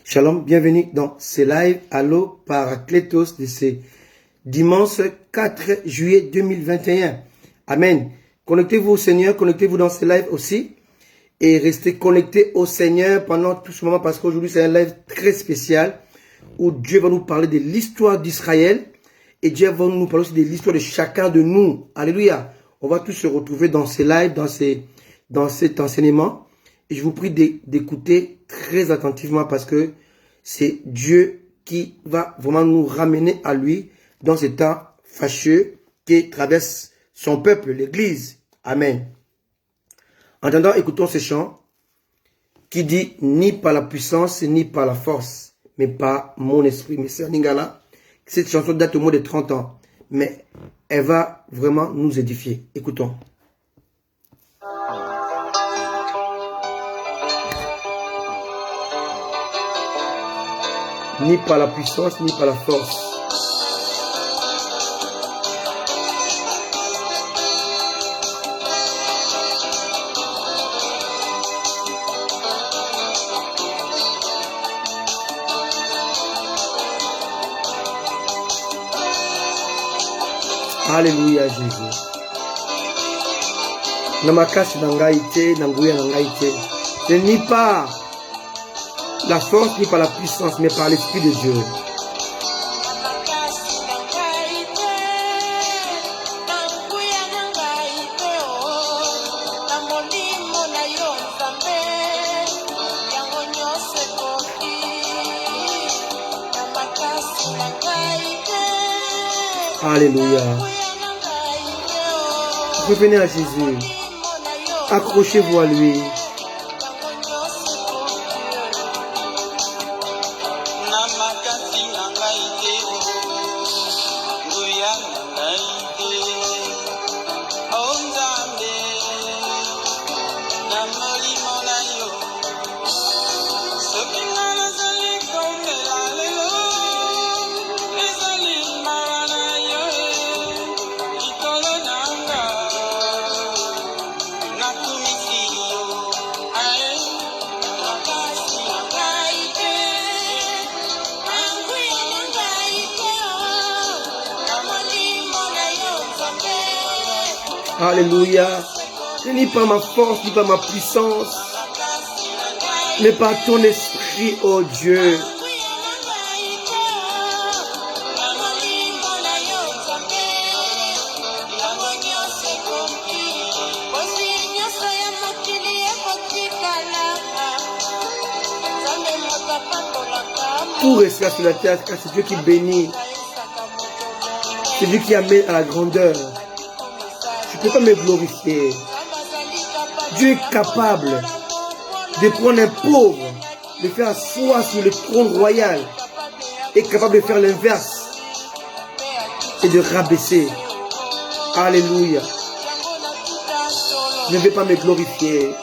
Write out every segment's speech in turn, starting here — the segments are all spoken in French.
Shalom, bienvenue dans ce live Allo Paracletos de ce dimanche 4 juillet 2021. Amen. Connectez-vous au Seigneur, connectez-vous dans ce live aussi et restez connectés au Seigneur pendant tout ce moment parce qu'aujourd'hui c'est un live très spécial où Dieu va nous parler de l'histoire d'Israël et Dieu va nous parler aussi de l'histoire de chacun de nous. Alléluia. On va tous se retrouver dans ce live, dans cet enseignement. Et je vous prie d'écouter très attentivement parce que c'est Dieu qui va vraiment nous ramener à lui dans ce temps fâcheux qui traverse son peuple, l'Église. Amen. En attendant, écoutons ce chant qui dit « Ni par la puissance, ni par la force, mais par mon esprit ». Mais c'est Ningala. Cette chanson date au moins de 30 ans. Mais elle va vraiment nous édifier. Écoutons. Ni par la puissance, ni par la force. Alléluia Jésus. Namakasi nangaïté, nanguya nangaïté. Ce n'est pas la force ni par la puissance, mais par l'Esprit de Dieu. Alléluia. Revenez à Jésus. Accrochez-vous à lui. Alléluia. Ce n'est pas ma force, ni pas ma puissance, mais par ton esprit, oh Dieu. Tout restera sur la terre, car c'est Dieu qui bénit. C'est Dieu qui amène à la grandeur. Je ne peux pas me glorifier. Dieu est capable de prendre un pauvre, de faire asseoir sur le trône royal, est capable de faire l'inverse et de rabaisser. Alléluia. Je ne vais pas me glorifier.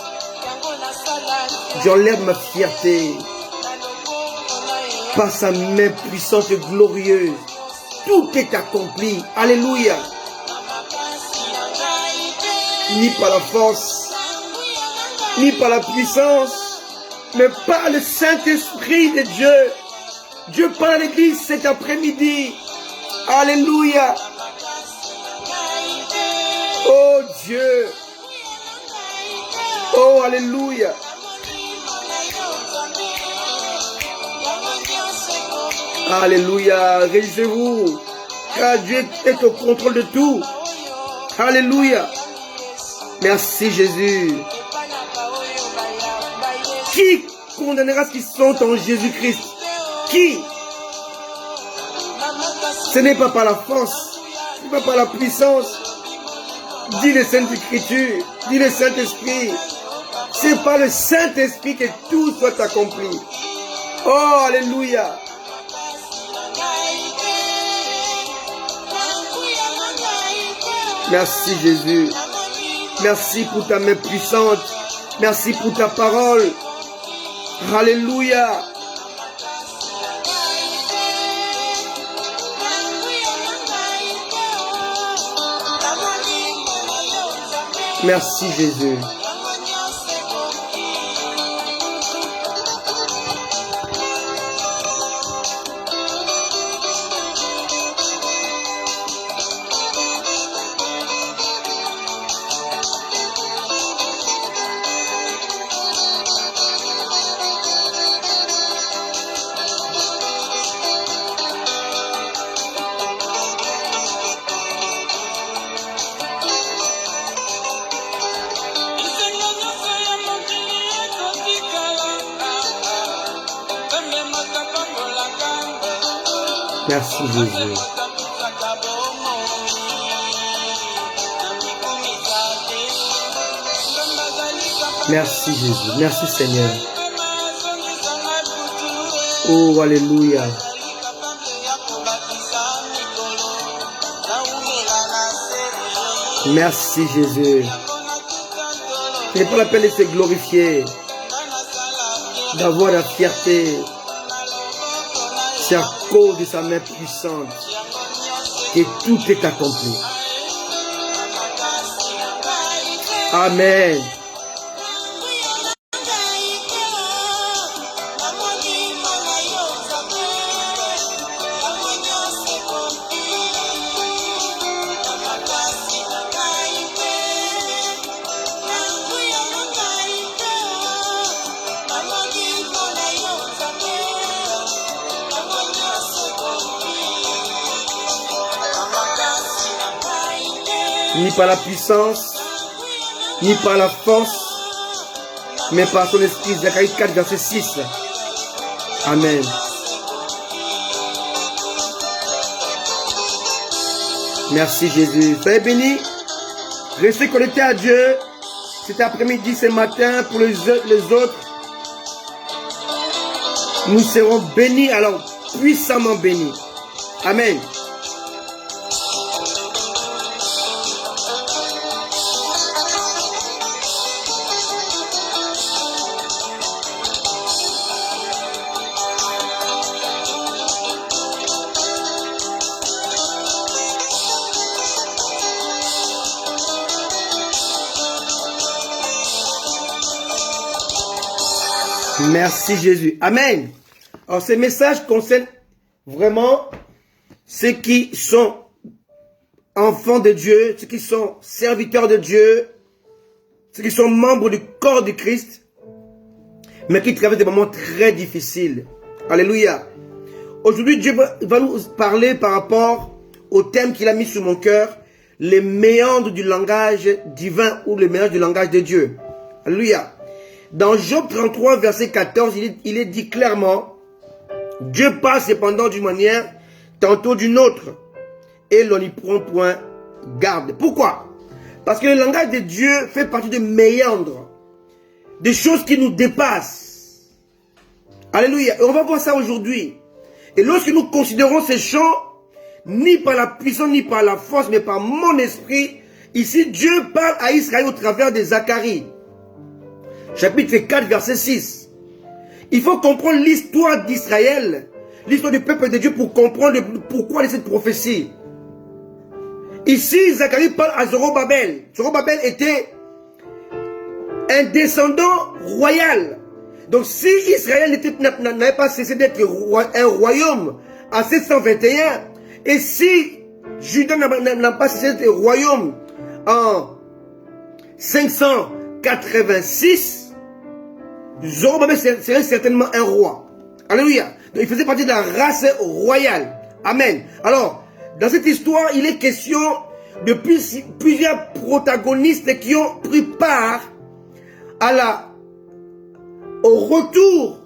J'enlève ma fierté. Par sa main puissante et glorieuse, tout est accompli. Alléluia. Ni par la force, ni par la puissance, mais par le Saint-Esprit de Dieu. Dieu parle à l'Église cet après-midi. Alléluia. Oh Dieu. Oh Alléluia. Alléluia. Réjouissez-vous, car Dieu est au contrôle de tout. Alléluia. Merci Jésus. Qui condamnera ceux qui sont en Jésus-Christ? Qui? Ce n'est pas par la force, ce n'est pas par la puissance. Dis les Saintes Écritures, dis le Saint-Esprit. C'est par le Saint-Esprit que tout soit accompli. Oh, Alléluia. Merci Jésus. Merci pour ta main puissante. Merci pour ta parole. Alléluia. Merci Jésus. Merci Jésus. Merci Jésus. Merci Seigneur. Oh, alléluia. Merci Jésus. Ce n'est pas la peine de se glorifier, d'avoir la fierté. C'est à cause de sa main puissante que tout est accompli. Amen. Ni par la puissance, ni par la force, mais par son esprit. Zacharie 4, verset 6. Amen. Merci Jésus. Soyez bénis. Restez connectés à Dieu cet après-midi, ce matin, pour les autres. Nous serons bénis, alors puissamment bénis. Amen. Merci Jésus. Amen. Alors ces messages concernent vraiment ceux qui sont enfants de Dieu, ceux qui sont serviteurs de Dieu, ceux qui sont membres du corps de Christ, mais qui traversent des moments très difficiles. Alléluia. Aujourd'hui, Dieu va nous parler par rapport au thème qu'il a mis sur mon cœur, les méandres du langage divin ou les méandres du langage de Dieu. Alléluia. Dans Job 33, verset 14, il est dit clairement, Dieu parle cependant d'une manière, tantôt d'une autre, et l'on n'y prend point garde. Pourquoi? Parce que le langage de Dieu fait partie de méandres, des choses qui nous dépassent. Alléluia. Et on va voir ça aujourd'hui. Et lorsque nous considérons ces chants, ni par la puissance, ni par la force, mais par mon esprit, ici Dieu parle à Israël au travers de Zacharie. Chapitre 4, verset 6. Il faut comprendre l'histoire d'Israël, l'histoire du peuple de Dieu pour comprendre pourquoi de cette prophétie. Ici, Zacharie parle à Zorobabel. Zorobabel était un descendant royal. Donc si Israël n'avait pas cessé d'être un royaume en 721, et si Juda n'a pas cessé d'être un royaume en 586, Zorobabel serait certainement un roi. Alléluia. Donc il faisait partie de la race royale. Amen. Alors, dans cette histoire, il est question de plusieurs protagonistes qui ont pris part au retour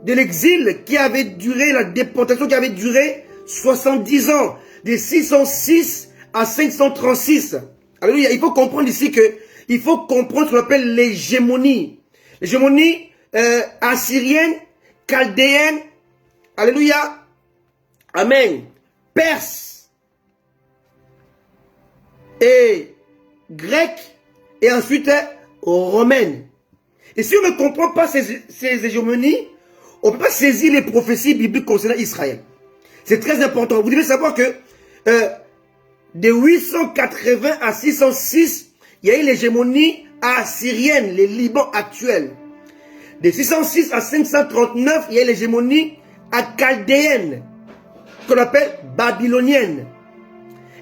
de l'exil qui avait duré, la déportation qui avait duré 70 ans, de 606 à 536. Alléluia. Il faut comprendre ici il faut comprendre ce qu'on appelle l'hégémonie. L'hégémonie assyrienne, chaldéenne, alléluia, amen, perse et grecque et ensuite romaine. Et si on ne comprend pas ces hégémonies, on ne peut pas saisir les prophéties bibliques concernant Israël. C'est très important. Vous devez savoir que de 880 à 606, il y a eu l'hégémonie assyrienne, les Liban actuels. De 606 à 539, il y a l'hégémonie chaldéenne, qu'on appelle babylonienne.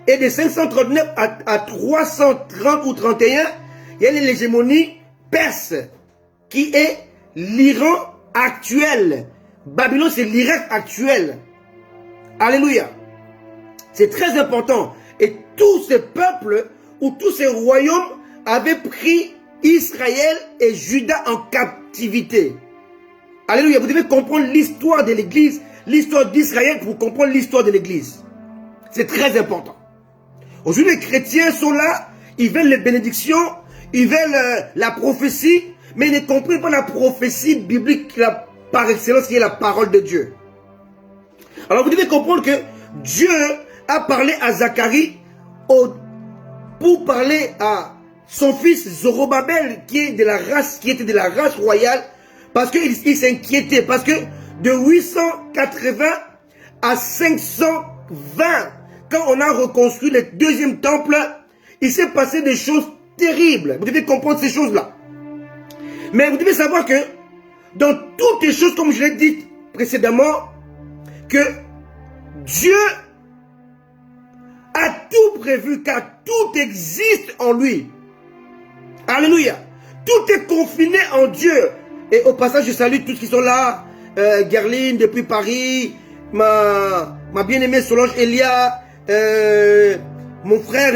Et de 539 à 330 ou 31, il y a l'hégémonie perse, qui est l'Iran actuel. Babylone, c'est l'Irak actuel. Alléluia. C'est très important. Et tous ces peuples, ou tous ces royaumes, avaient pris Israël et Juda en captivité. Alléluia. Vous devez comprendre l'histoire de l'Église, l'histoire d'Israël pour comprendre l'histoire de l'Église. C'est très important. Aujourd'hui, les chrétiens sont là, ils veulent les bénédictions, ils veulent la prophétie, mais ils ne comprennent pas la prophétie biblique par excellence qui est la parole de Dieu. Alors vous devez comprendre que Dieu a parlé à Zacharie pour parler à son fils Zorobabel qui était de la race royale, parce qu'il s'inquiétait, parce que de 880 à 520, quand on a reconstruit le deuxième temple, il s'est passé des choses terribles. Vous devez comprendre ces choses-là. Mais vous devez savoir que dans toutes les choses, comme je l'ai dit précédemment, que Dieu a tout prévu, car tout existe en lui. Alléluia. Tout est confiné en Dieu. Et au passage, je salue tous qui sont là. Gerline depuis Paris, ma bien-aimée Solange Elia, mon frère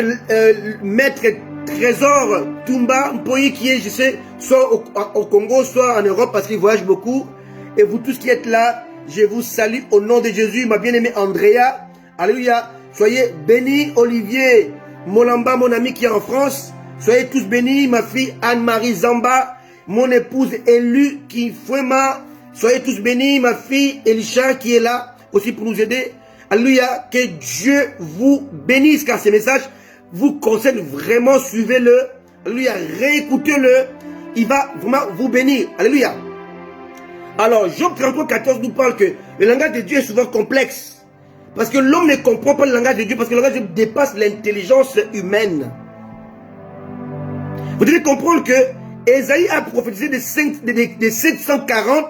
Maître Trésor Toumba Mpoyi qui est, je sais, soit au Congo, soit en Europe parce qu'il voyage beaucoup. Et vous tous qui êtes là, je vous salue au nom de Jésus, ma bien-aimée Andrea. Alléluia. Soyez bénis, Olivier Molamba, mon ami qui est en France. Soyez tous bénis, ma fille Anne-Marie Zamba, mon épouse Élu Kifwema. Soyez tous bénis, ma fille Elisha qui est là aussi pour nous aider. Alléluia. Que Dieu vous bénisse, car ces messages vous concernent vraiment. Suivez-le. Alléluia. Réécoutez-le. Il va vraiment vous bénir. Alléluia. Alors, Job 33, 14 nous parle que le langage de Dieu est souvent complexe. Parce que l'homme ne comprend pas le langage de Dieu, parce que le langage de Dieu dépasse l'intelligence humaine. Vous devez comprendre que Ésaïe a prophétisé de 740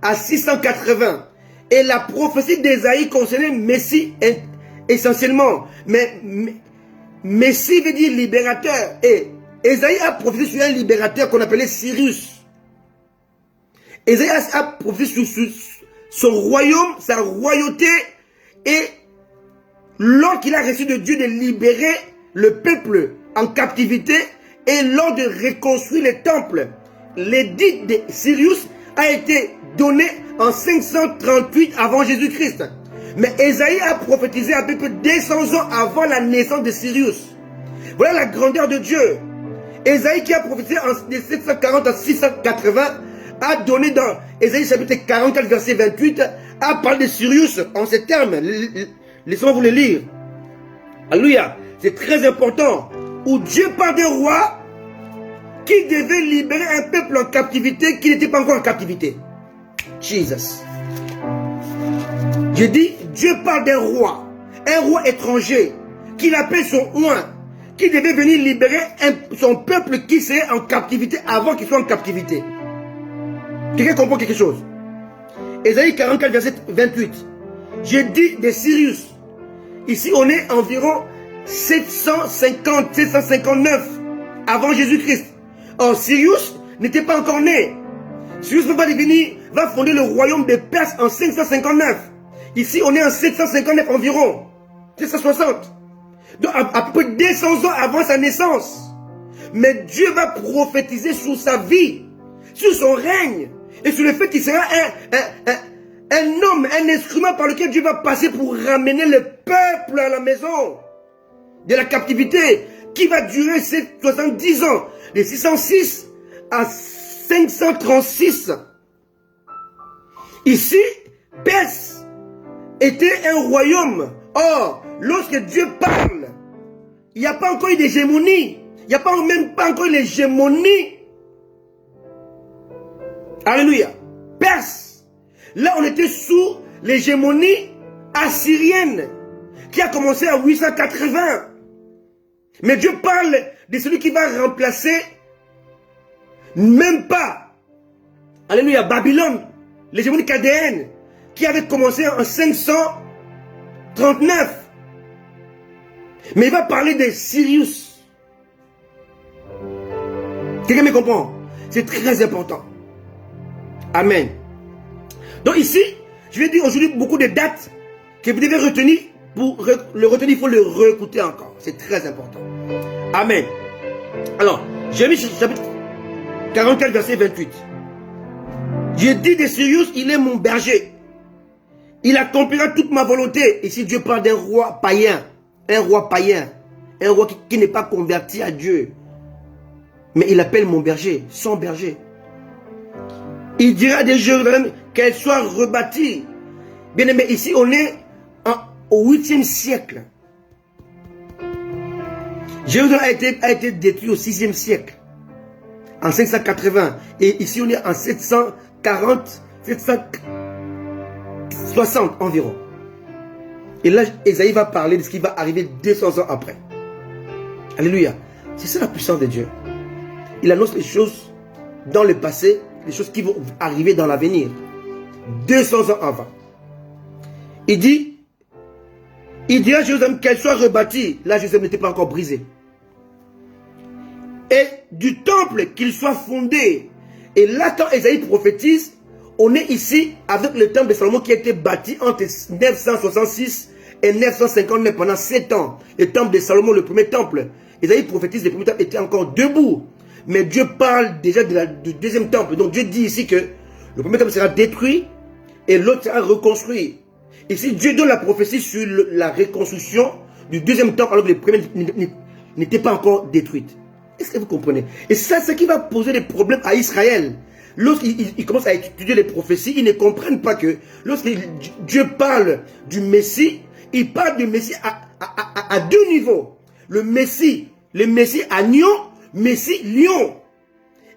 à 680. Et la prophétie d'Ésaïe concernait Messie essentiellement. Mais Messie veut dire libérateur. Et Ésaïe a prophétisé sur un libérateur qu'on appelait Cyrus. Ésaïe a prophétisé sur son royaume, sa royauté. Et lors qu'il a reçu de Dieu de libérer le peuple en captivité et lors de reconstruire le temple, l'édit de Cyrus a été donné en 538 avant Jésus-Christ. Mais Ésaïe a prophétisé à peu près 200 ans avant la naissance de Cyrus. Voilà la grandeur de Dieu. Ésaïe qui a prophétisé de 740 à 680 a donné dans Ésaïe chapitre 44 verset 28 a parlé de Cyrus en ces termes. Laissez-moi vous le lire. Alléluia. C'est très important. Où Dieu parle d'un roi qui devait libérer un peuple en captivité qui n'était pas encore en captivité. Jesus. Je dis, Dieu parle d'un roi. Un roi étranger qu'il appelle son oint, qui devait venir libérer son peuple qui serait en captivité avant qu'il soit en captivité. Quelqu'un comprend quelque chose? Ésaïe 44, verset 28. J'ai dit de Cyrus. Ici, on est environ 750, 759 avant Jésus-Christ. Or, Cyrus n'était pas encore né. Cyrus va fonder le royaume de Perse en 559. Ici, on est en 759 environ. 760. Donc, à peu près 200 ans avant sa naissance. Mais Dieu va prophétiser sur sa vie, sur son règne, et sur le fait qu'il sera un homme, un instrument par lequel Dieu va passer pour ramener le peuple à la maison de la captivité, qui va durer 70 ans, de 606 à 536. Ici, Perse était un royaume. Or, lorsque Dieu parle, il n'y a pas encore eu d'hégémonie. Il n'y a même pas encore eu l'hégémonie. Alléluia. Perse. Là, on était sous l'hégémonie assyrienne qui a commencé à 880. Mais Dieu parle de celui qui va remplacer, même pas, alléluia, Babylone, l'hégémonie chaldéenne, qui avait commencé en 539. Mais il va parler de Cyrus. Quelqu'un me comprend? C'est très important. Amen. Donc ici, je vais dire aujourd'hui beaucoup de dates que vous devez retenir. Pour le retenir, il faut le réécouter encore. C'est très important. Amen. Alors, j'ai mis chapitre 44, verset 28. J'ai dit de Cyrus, il est mon berger. Il accomplira toute ma volonté. Ici, Dieu parle d'un roi païen. Un roi païen. Un roi qui n'est pas converti à Dieu. Mais il appelle mon berger, son berger. Il dira de Jérusalem qu'elle soit rebâtie. Bien aimé, ici, on est au 8e siècle. Jérusalem a été détruit au 6e siècle. En 580. Et ici, on est en 740, 760 environ. Et là, Ésaïe va parler de ce qui va arriver 200 ans après. Alléluia. C'est ça la puissance de Dieu. Il annonce les choses dans le passé, les choses qui vont arriver dans l'avenir. 200 ans avant. Il dit à Jérusalem qu'elle soit rebâtie. Là, Jérusalem n'était pas encore brisée. Et du temple qu'il soit fondé. Et là, quand Ésaïe prophétise, on est ici avec le temple de Salomon qui a été bâti entre 966 et 959 pendant 7 ans. Le temple de Salomon, le premier temple. Ésaïe prophétise, le premier temple était encore debout. Mais Dieu parle déjà du deuxième temple. Donc Dieu dit ici que le premier temple sera détruit et l'autre sera reconstruit. Ici, Dieu donne la prophétie sur la reconstruction du deuxième temple alors que le premier n'était pas encore détruit. Est-ce que vous comprenez? Et ça, c'est ce qui va poser des problèmes à Israël. Lorsqu'ils commencent à étudier les prophéties, ils ne comprennent pas que lorsque Dieu parle du Messie, il parle du Messie à deux niveaux. Le Messie agneau, Messie lion.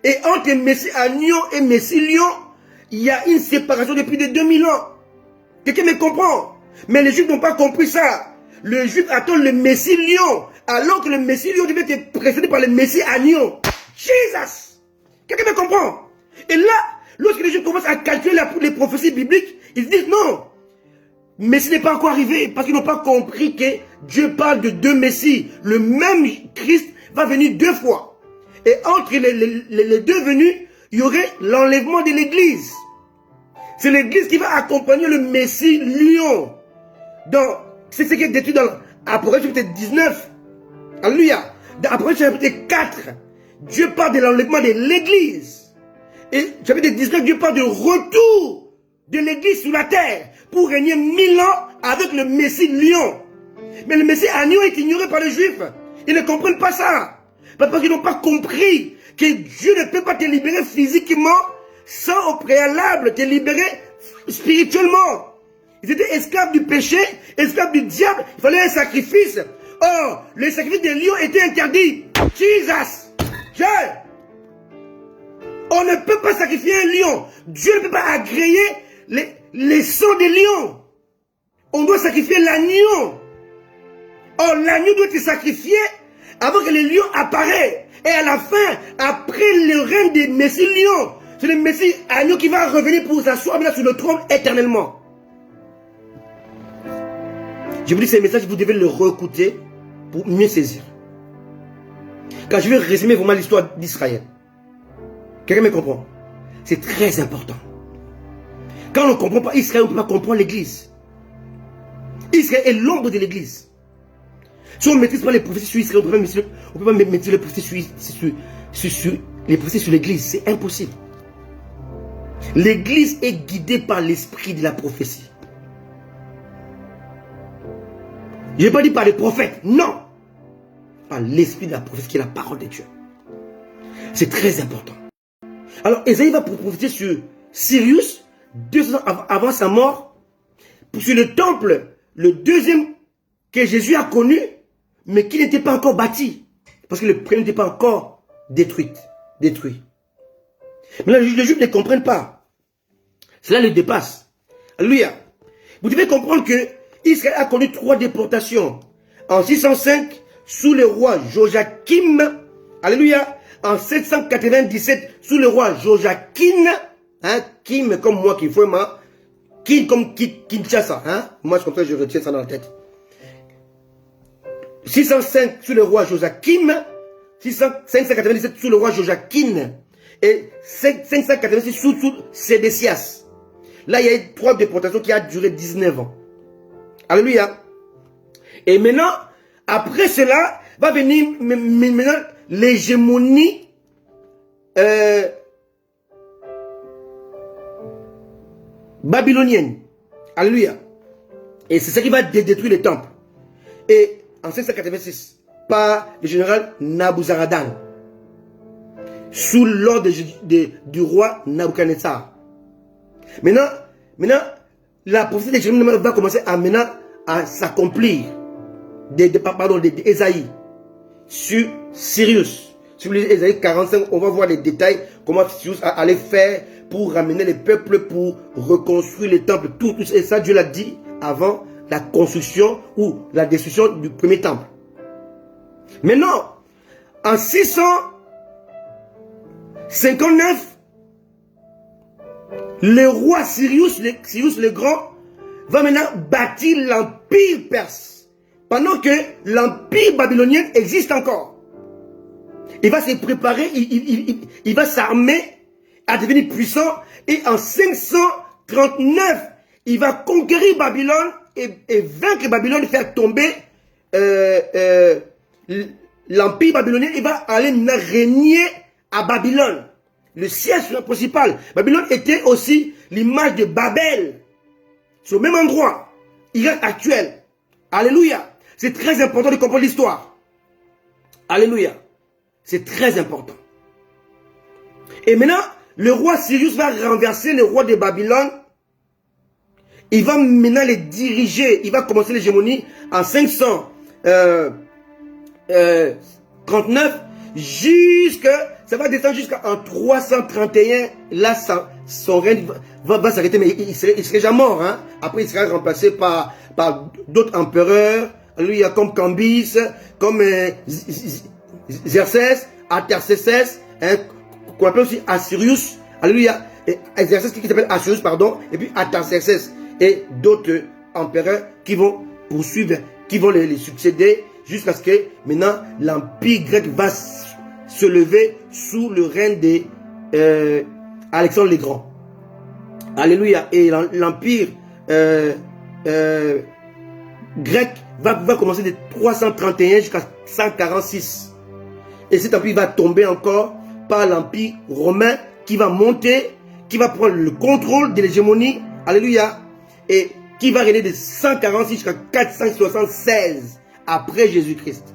Et entre Messie agneau et Messie lion, il y a une séparation depuis de 2000 ans. Quelqu'un me comprend? Mais les Juifs n'ont pas compris ça. Le Juif attend le Messie lion, alors que le Messie lion devait être précédé par le Messie agneau. Jesus! Quelqu'un me comprend? Et là, lorsque les Juifs commencent à calculer les prophéties bibliques, ils se disent non. Messie n'est pas encore arrivé parce qu'ils n'ont pas compris que Dieu parle de deux Messies. Le même Christ va venir deux fois. Et entre les deux venus, il y aurait l'enlèvement de l'église. C'est l'église qui va accompagner le Messie lion. Donc, c'est ce qui est détruit dans Apocalypse chapitre 19. Alléluia. Dans Apocalypse chapitre 4, Dieu parle de l'enlèvement de l'église. Et chapitre 19, Dieu parle du retour de l'église sur la terre pour régner 1000 ans avec le Messie lion. Mais le Messie agneau est ignoré par les Juifs. Ils ne comprennent pas ça. Parce qu'ils n'ont pas compris que Dieu ne peut pas te libérer physiquement sans au préalable te libérer spirituellement. Ils étaient esclaves du péché, esclaves du diable. Il fallait un sacrifice. Or, le sacrifice des lions était interdit. Jesus! On ne peut pas sacrifier un lion. Dieu ne peut pas agréer les sangs des lions. On doit sacrifier l'agneau. Or, l'agneau doit être sacrifié avant que le lion apparaisse. Et à la fin, après le règne des Messies lions, c'est le Messie agneau qui va revenir pour s'asseoir sur le trône éternellement. Je vous dis ces messages, vous devez le réécouter pour mieux saisir. Car je vais résumer vraiment l'histoire d'Israël. Quelqu'un me comprend? C'est très important. Quand on ne comprend pas Israël, on ne peut pas comprendre l'église. Israël est l'ombre de l'église. Si on ne maîtrise pas les prophéties sur Israël, on ne peut pas maîtriser les prophéties sur l'église. C'est impossible. L'église est guidée par l'esprit de la prophétie. Je n'ai pas dit par les prophètes, non. Par l'esprit de la prophétie qui est la parole de Dieu. C'est très important. Alors, Ésaïe va prophétiser sur Cyrus, 200 ans avant sa mort, sur le temple, le deuxième que Jésus a connu, mais qui n'était pas encore bâti. Parce que le premier n'était pas encore détruit. Mais là, les Juifs ne comprennent pas. Cela les dépasse. Alléluia. Vous devez comprendre que Israël a connu 3 déportations. En 605, sous le roi Joachim. Alléluia. En 797, sous le roi Joachim. Hein, Kim comme moi qui faut moi. Kim comme Kinshasa. Hein? Moi, c'est comme ça, je retiens ça dans la tête. 605 sous le roi Joachim. 597 sous le roi Joachim. Et 586 sous Sédécias. Là, il y a eu 3 déportations qui ont duré 19 ans. Alléluia. Et maintenant, après cela, va venir maintenant l'hégémonie babylonienne. Alléluia. Et c'est ça qui va détruire les temples. Et en 586, par le général Nabuzaradan, sous l'ordre du roi Nabuchodonosor. Maintenant, la prophétie de Jérémie va commencer à s'accomplir d'Ésaïe sur Cyrus. Si vous lisez Ésaïe 45, on va voir les détails, comment Cyrus allait faire pour ramener les peuples, pour reconstruire les temples. Tout et ça, Dieu l'a dit avant la construction ou la destruction du premier temple. Maintenant, en 659, le roi Cyrus le Grand va maintenant bâtir l'empire perse. Pendant que l'empire babylonien existe encore. Il va se préparer, il va s'armer à devenir puissant. Et en 539, il va conquérir Babylone et vaincre Babylone, faire tomber l'empire babylonien. Il va aller régner à Babylone, le siège principal. Babylone était aussi l'image de Babel. C'est au même endroit, Irak actuel. Alléluia. C'est très important de comprendre l'histoire. Alléluia. C'est très important. Et maintenant, le roi Cyrus va renverser le roi de Babylone. Il va maintenant les diriger. Il va commencer l'hégémonie en 539 ça va descendre jusqu'en 331. Là, son règne va s'arrêter, mais il serait déjà mort. Hein? Après, il sera remplacé par d'autres empereurs. Lui, comme Cambyse, comme Xerxès, Artaxerxès, hein, qu'on appelle aussi Assyrius. Alléluia. Xerxès qui s'appelle Assyrius, pardon, et puis Artaxerxès. Et d'autres empereurs qui vont poursuivre, qui vont les succéder, jusqu'à ce que maintenant l'empire grec va se lever sous le règne d'Alexandre le Grand. Alléluia. Et l'empire grec va commencer de 331 jusqu'à 146. Et cet empire va tomber encore par l'empire romain qui va monter, qui va prendre le contrôle de l'hégémonie. Alléluia. Et qui va régner de 146 jusqu'à 476 après Jésus-Christ.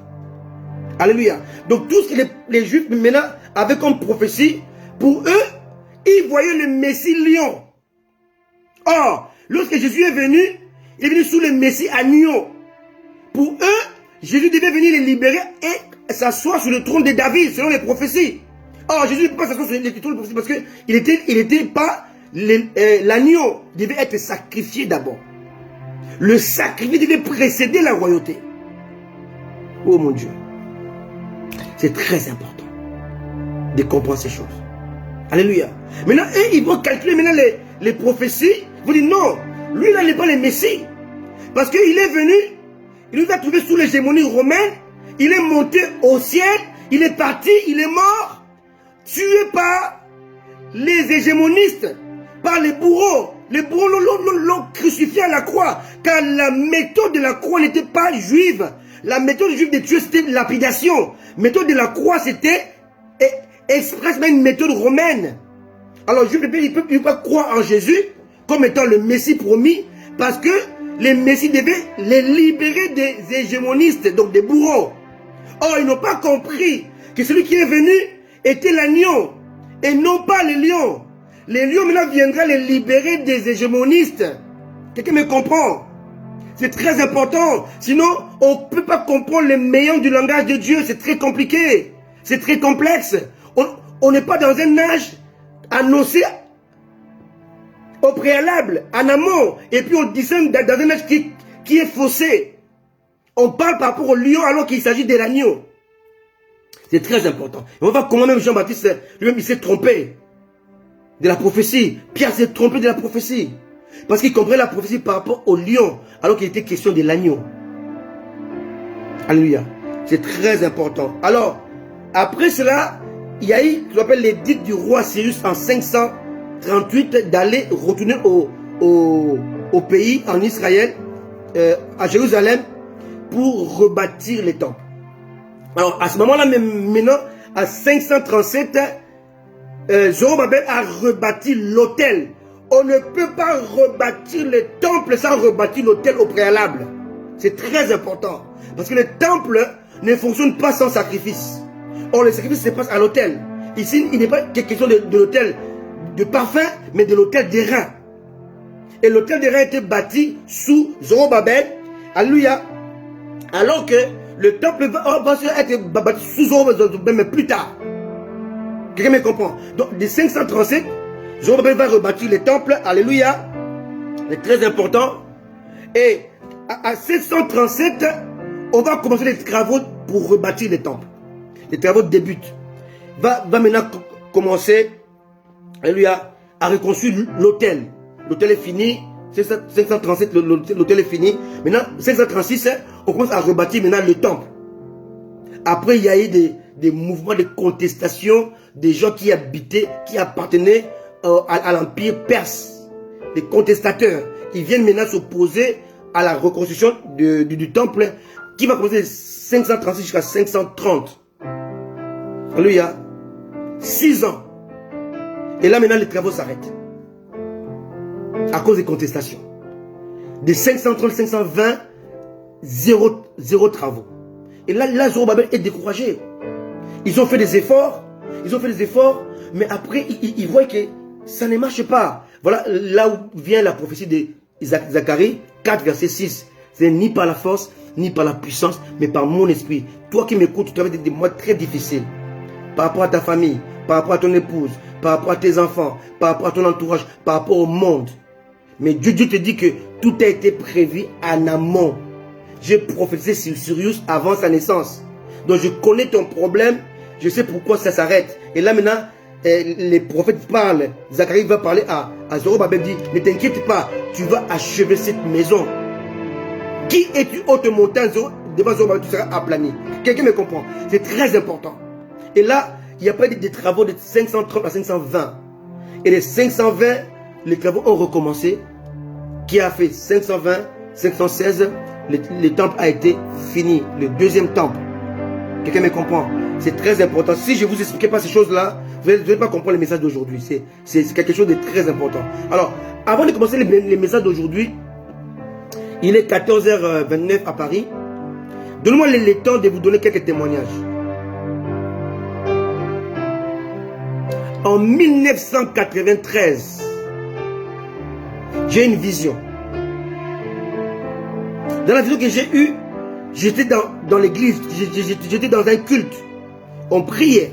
Alléluia. Donc tout ce que les Juifs maintenant avaient comme prophétie, pour eux, ils voyaient le Messie lion. Or, lorsque Jésus est venu, il est venu sous le Messie agneau. Pour eux, Jésus devait venir les libérer et s'asseoir sur le trône de David, selon les prophéties. Or, Jésus ne peut pas s'asseoir sur le trône de prophéties parce qu'il n'était pas l'agneau. Il devait être sacrifié d'abord. Le sacrifice devait précéder la royauté. Oh mon Dieu. C'est très important de comprendre ces choses. Alléluia. Maintenant, ils vont calculer maintenant les prophéties. Ils vont dire non, lui là n'est pas le Messie. Parce qu'il est venu, il nous a trouvés sous l'hégémonie romaine, il est monté au ciel, il est parti, il est mort, tué par les hégémonistes, par les bourreaux. Les bourreaux l'ont crucifié à la croix, car la méthode de la croix n'était pas juive. La méthode juive de tuer, c'était lapidation. La méthode de la croix, c'était expressement une méthode romaine. Alors, le juif ne peut pas croire en Jésus comme étant le Messie promis, parce que les Messies devaient les libérer des hégémonistes, donc des bourreaux. Or, ils n'ont pas compris que celui qui est venu était l'agneau, et non pas le lion. Les lions maintenant viendra les libérer des hégémonistes. Quelqu'un me comprend? C'est très important. Sinon, on ne peut pas comprendre les meilleurs du langage de Dieu. C'est très compliqué. C'est très complexe. On n'est pas dans un âge annoncé au préalable, en amont. Et puis on discerne dans un âge qui est faussé. On parle par rapport au lion alors qu'il s'agit de l'agneau. C'est très important. Et on va voir comment même Jean-Baptiste, lui-même, il s'est trompé de la prophétie. Pierre s'est trompé de la prophétie. Parce qu'il comprenait la prophétie par rapport au lion, alors qu'il était question de l'agneau. Alléluia. C'est très important. Alors, après cela, il y a eu ce qu'on appelle l'édit du roi Cyrus en 538 d'aller retourner au pays, en Israël, à Jérusalem, pour rebâtir les temples. Alors, à ce moment-là, maintenant, à 537, Zorobabel a rebâti l'autel On ne peut pas rebâtir le temple sans rebâtir l'autel au préalable. C'est très important. Parce que le temple ne fonctionne pas sans sacrifice. Or, le sacrifice se passe à l'autel. Ici, il n'est pas question de l'autel de parfum, mais de l'autel d'airain. Et l'autel d'airain a été bâti sous Zorobabel. Alléluia. Alors que le temple va être bâti sous Zorobabel, mais plus tard. Quelqu'un me comprend? Donc, de 537, Zorobabel va rebâtir le temple. Alléluia. C'est très important. Et à 737, on va commencer les travaux pour rebâtir le temple. Les travaux débutent. Va maintenant commencer, alléluia, à reconstruire l'autel. L'autel est fini. 537, l'autel est fini. Maintenant, 536, on commence à rebâtir maintenant le temple. Après, il y a eu des mouvements de contestation, des gens qui habitaient, qui appartenaient à l'empire perse. Des contestateurs. Ils viennent maintenant s'opposer à la reconstruction du temple qui va commencer de 536 jusqu'à 530. Alléluia. 6 ans. Et là maintenant les travaux s'arrêtent. À cause des contestations. De 530, 520, zéro travaux. Et là Zorobabel est découragé. Ils ont fait des efforts. Mais après ils voient que ça ne marche pas. Voilà là où vient la prophétie de Zacharie 4, verset 6. C'est ni par la force, ni par la puissance, mais par mon esprit. Toi qui m'écoutes, tu as des mois très difficiles. Par rapport à ta famille, par rapport à ton épouse, par rapport à tes enfants, par rapport à ton entourage, par rapport au monde. Mais Dieu te dit que tout a été prévu en amont. J'ai prophétisé sur Sirius avant sa naissance. Donc je connais ton problème, je sais pourquoi ça s'arrête. Et là maintenant, les prophètes parlent. Zacharie va parler à Zorobabel, dit, ne t'inquiète pas, tu vas achever cette maison. Qui es-tu haute montagne devant Zorobabel, tu seras aplani. Quelqu'un me comprend? C'est très important. Et là, il n'y a pas des travaux de 530 à 520. Et les 520, les travaux ont recommencé. Qui a fait 520, 516, le temple a été fini. Le deuxième temple. Quelqu'un me comprend? C'est très important. Si je ne vous expliquais pas ces choses-là, vous n'allez pas comprendre les messages d'aujourd'hui. C'est quelque chose de très important. Alors, avant de commencer les messages d'aujourd'hui, il est 14h29 à Paris. Donnez-moi le temps de vous donner quelques témoignages. En 1993, j'ai une vision. Dans la vision que j'ai eue, j'étais dans l'église, j'étais dans un culte. On priait.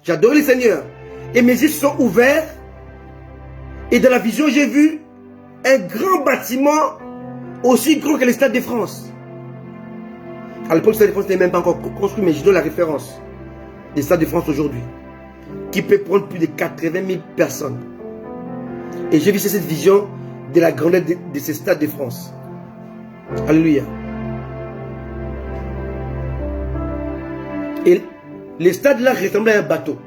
J'adorais le Seigneur. Et mes yeux se sont ouverts. Et dans la vision, j'ai vu un grand bâtiment aussi grand que le Stade de France. À l'époque, le Stade de France n'était même pas encore construit, mais je donne la référence du Stade de France aujourd'hui, qui peut prendre plus de 80 000 personnes. Et j'ai vu cette vision de la grandeur de ce Stade de France. Alléluia. Et le stade là ressemblait à un bateau.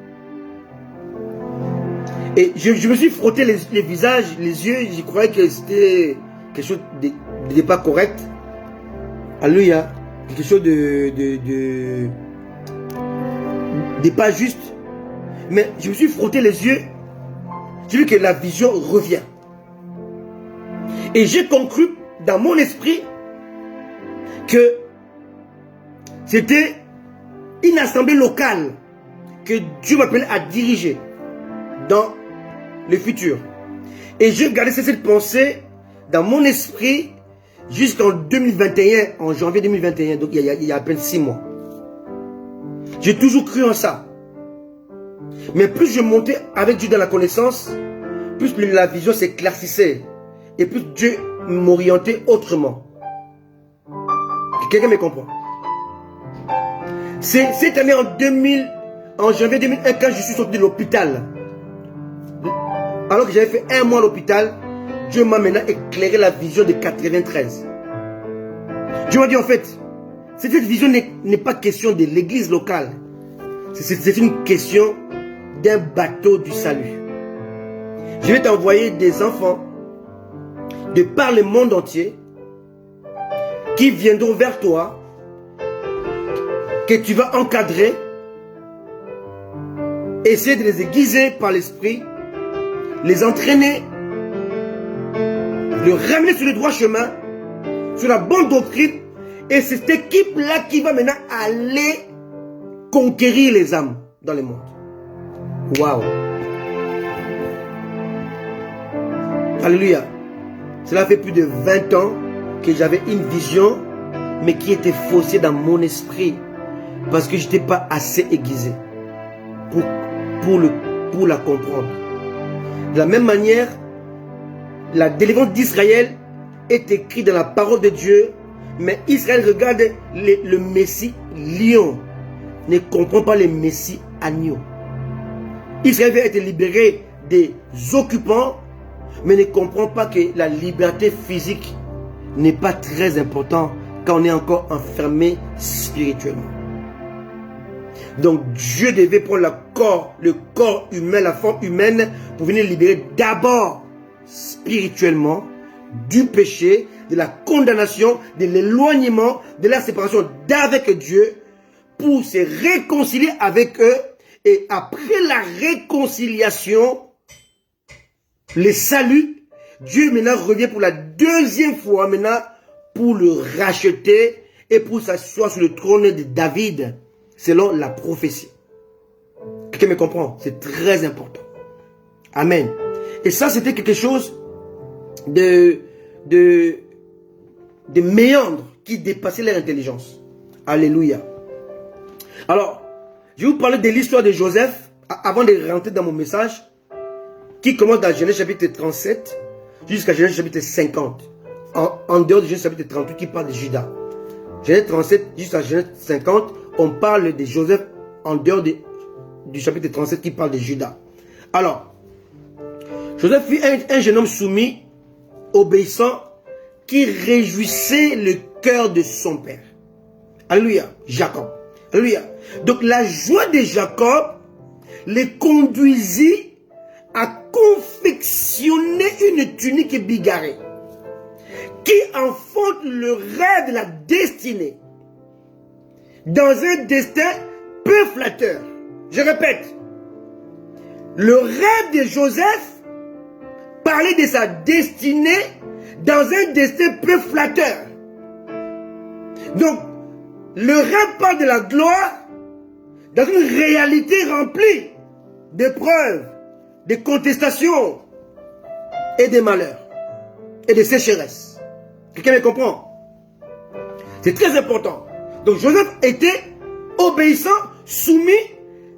Et je me suis frotté les visages, les yeux, je croyais que c'était quelque chose de pas correct. Alléluia. Quelque chose de pas juste. Mais je me suis frotté les yeux. J'ai vu que la vision revient. Et j'ai conclu dans mon esprit que c'était une assemblée locale que Dieu m'appelait à diriger dans le futur. Et j'ai gardé cette pensée dans mon esprit jusqu'en 2021, en janvier 2021, donc il y a à peine 6 mois. J'ai toujours cru en ça. Mais plus je montais avec Dieu dans la connaissance, plus la vision s'éclaircissait. Et plus Dieu m'orientait autrement. Quelqu'un me comprend? C'est cette année en janvier 2001, quand je suis sorti de l'hôpital, alors que j'avais fait 1 mois à l'hôpital, Dieu m'a maintenant éclairé la vision de 93. Dieu m'a dit en fait, cette vision n'est pas question de l'église locale. C'est une question d'un bateau du salut. Je vais t'envoyer des enfants de par le monde entier qui viendront vers toi, que tu vas encadrer, essayer de les aiguiser par l'esprit, les entraîner le ramener sur le droit chemin, sur la bonne doctrine. Et c'est cette équipe-là qui va maintenant aller conquérir les âmes dans le monde. Waouh! Alléluia! Cela fait plus de 20 ans que j'avais une vision, mais qui était faussée dans mon esprit, parce que je n'étais pas assez aiguisé pour la comprendre. De la même manière, la délivrance d'Israël est écrite dans la parole de Dieu, mais Israël regarde le Messie lion, ne comprend pas le Messie agneau. Israël veut être libéré des occupants, mais ne comprend pas que la liberté physique n'est pas très importante quand on est encore enfermé spirituellement. Donc Dieu devait prendre le corps humain, la forme humaine, pour venir libérer d'abord spirituellement du péché, de la condamnation, de l'éloignement, de la séparation d'avec Dieu, pour se réconcilier avec eux. Et après la réconciliation, le salut, Dieu maintenant revient pour la deuxième fois maintenant pour le racheter et pour s'asseoir sur le trône de David, selon la prophétie. Quelqu'un me comprend? C'est très important. Amen. Et ça, c'était quelque chose de méandre qui dépassait leur intelligence. Alléluia. Alors, je vais vous parler de l'histoire de Joseph avant de rentrer dans mon message, qui commence dans Genèse chapitre 37 jusqu'à Genèse chapitre 50. En dehors de Genèse chapitre 38 qui parle de Judas. Genèse 37 jusqu'à Genèse 50, on parle de Joseph en dehors du chapitre 37 qui parle de Judas. Alors, Joseph fut un jeune homme soumis, obéissant, qui réjouissait le cœur de son père. Alléluia, Jacob. Alléluia. Donc la joie de Jacob les conduisit à confectionner une tunique bigarrée qui enfante le rêve de la destinée dans un destin peu flatteur. Je répète, le rêve de Joseph parlait de sa destinée dans un destin peu flatteur. Donc, le rêve parle de la gloire dans une réalité remplie d'épreuves, de contestations et de malheurs et de sécheresses. Quelqu'un me comprend? C'est très important. Donc Joseph était obéissant, soumis.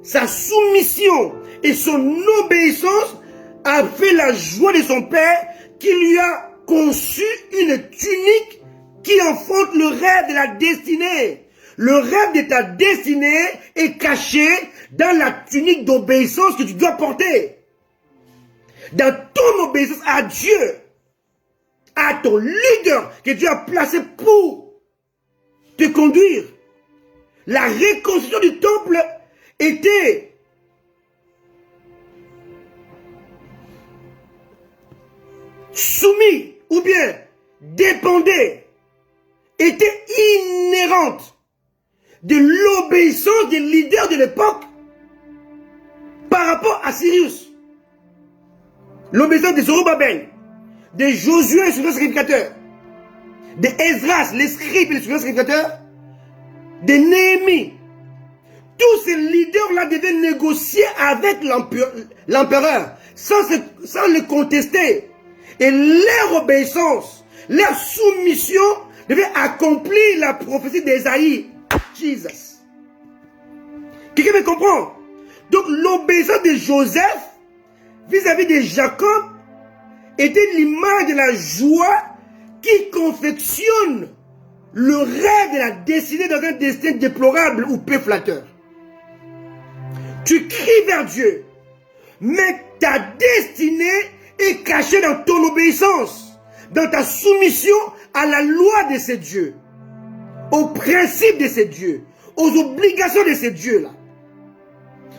Sa soumission et son obéissance a fait la joie de son père qui lui a conçu une tunique qui enfante le rêve de la destinée. Le rêve de ta destinée est caché dans la tunique d'obéissance que tu dois porter. Dans ton obéissance à Dieu, à ton leader que Dieu a placé pour te conduire. La reconstruction du temple était soumis ou bien dépendait, était inhérente de l'obéissance des leaders de l'époque par rapport à Cyrus. L'obéissance de Zorobabel, de Josué, le souverain sacrificateur, de Esdras, les scribes et les souverains sacrificateurs, de Néhémie. Tous ces leaders-là devaient négocier avec l'empereur sans le contester. Et leur obéissance, leur soumission devait accomplir la prophétie d'Ésaïe. Jesus. Quelqu'un me comprend? Donc l'obéissance de Joseph vis-à-vis de Jacob était l'image de la joie qui confectionne le rêve de la destinée dans un destin déplorable ou peu flatteur. Tu cries vers Dieu, mais ta destinée est cachée dans ton obéissance, dans ta soumission à la loi de ces dieux, aux principes de ces dieux, aux obligations de ces dieux-là.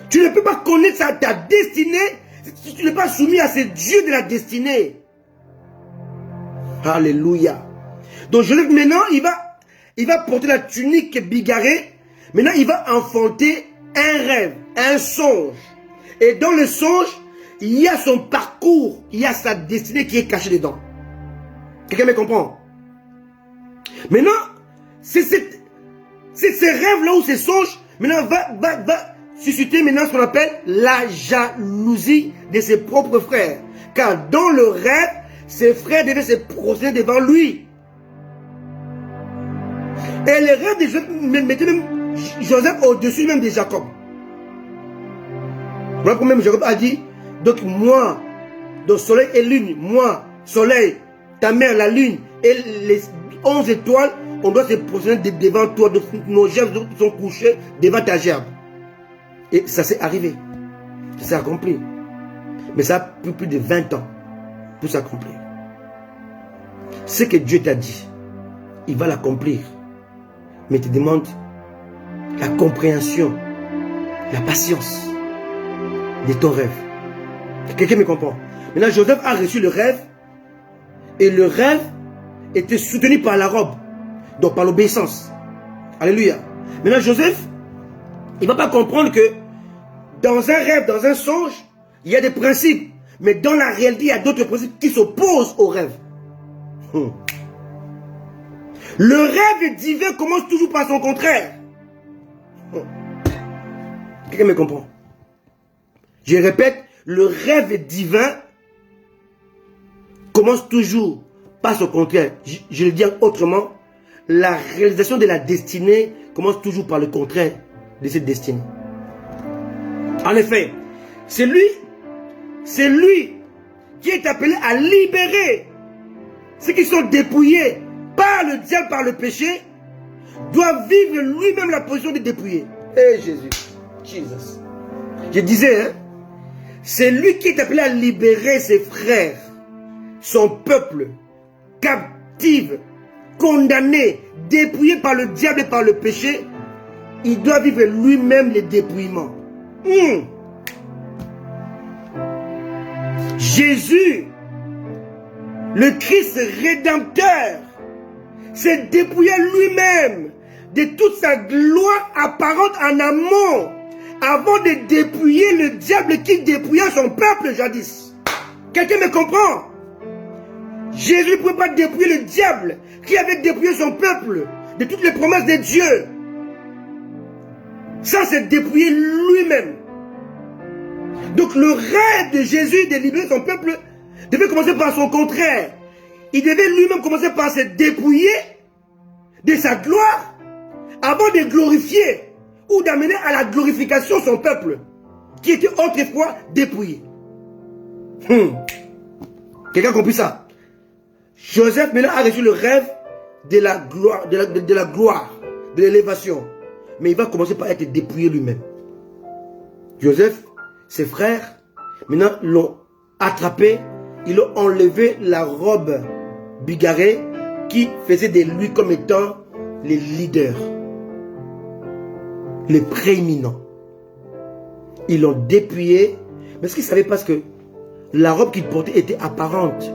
Tu ne peux pas connaître ta destinée si tu n'es pas soumis à ces dieux de la destinée. Alléluia. Donc Joseph maintenant, il va porter la tunique bigarrée. Maintenant, il va enfanter un rêve, un songe. Et dans le songe, il y a son parcours, il y a sa destinée qui est cachée dedans. Quelqu'un me comprend? Maintenant, c'est ces rêves-là ou ces songes, maintenant va susciter maintenant ce qu'on appelle la jalousie de ses propres frères. Car dans le rêve, ses frères devaient se prosterner devant lui. Et les rêves de Joseph mettaient même Joseph au-dessus même de Jacob. Voilà pourquoi même Jacob a dit, donc moi, donc soleil et lune, moi, soleil, ta mère, la lune, et les 11 étoiles, on doit se prosterner devant toi, donc nos gerbes sont couchés devant ta gerbe. Et ça s'est arrivé. Ça s'est accompli. Mais ça a pris plus de 20 ans pour s'accomplir. Ce que Dieu t'a dit, il va l'accomplir. Mais il te demande la compréhension, la patience de ton rêve. Quelqu'un me comprend? Maintenant, Joseph a reçu le rêve. Et le rêve était soutenu par la robe. Donc par l'obéissance. Alléluia. Maintenant, Joseph, il ne va pas comprendre que dans un rêve, dans un songe, il y a des principes. Mais dans la réalité, il y a d'autres principes qui s'opposent au rêve. Le rêve divin commence toujours par son contraire. Quelqu'un me comprend? Je répète, le rêve divin commence toujours par son contraire. Je le dis autrement, la réalisation de la destinée commence toujours par le contraire de cette destinée. En effet, c'est lui qui est appelé à libérer ceux qui sont dépouillés par le diable, par le péché, doit vivre lui-même la position de dépouillé. Eh Jésus, Jesus. Je disais, hein, c'est lui qui est appelé à libérer ses frères, son peuple, captif, condamné, dépouillé par le diable et par le péché. Il doit vivre lui-même le dépouillement. Jésus, le Christ rédempteur, s'est dépouillé lui-même de toute sa gloire apparente en amont, avant de dépouiller le diable qui dépouilla son peuple jadis. Quelqu'un me comprend? Jésus ne pouvait pas dépouiller le diable qui avait dépouillé son peuple de toutes les promesses de Dieu. Ça, c'est dépouiller lui-même. Donc le rêve de Jésus de libérer son peuple devait commencer par son contraire. Il devait lui-même commencer par se dépouiller de sa gloire avant de glorifier ou d'amener à la glorification son peuple qui était autrefois dépouillé. Quelqu'un a compris ça? Joseph maintenant a reçu le rêve de la gloire, de l'élévation. Mais il va commencer par être dépouillé lui-même. Joseph, ses frères, maintenant l'ont attrapé, ils ont enlevé la robe bigarrée qui faisait de lui comme étant les leaders, les prééminents. Ils l'ont dépouillé, mais ce qu'ils ne savaient pas, c'est que la robe qu'il portait était apparente.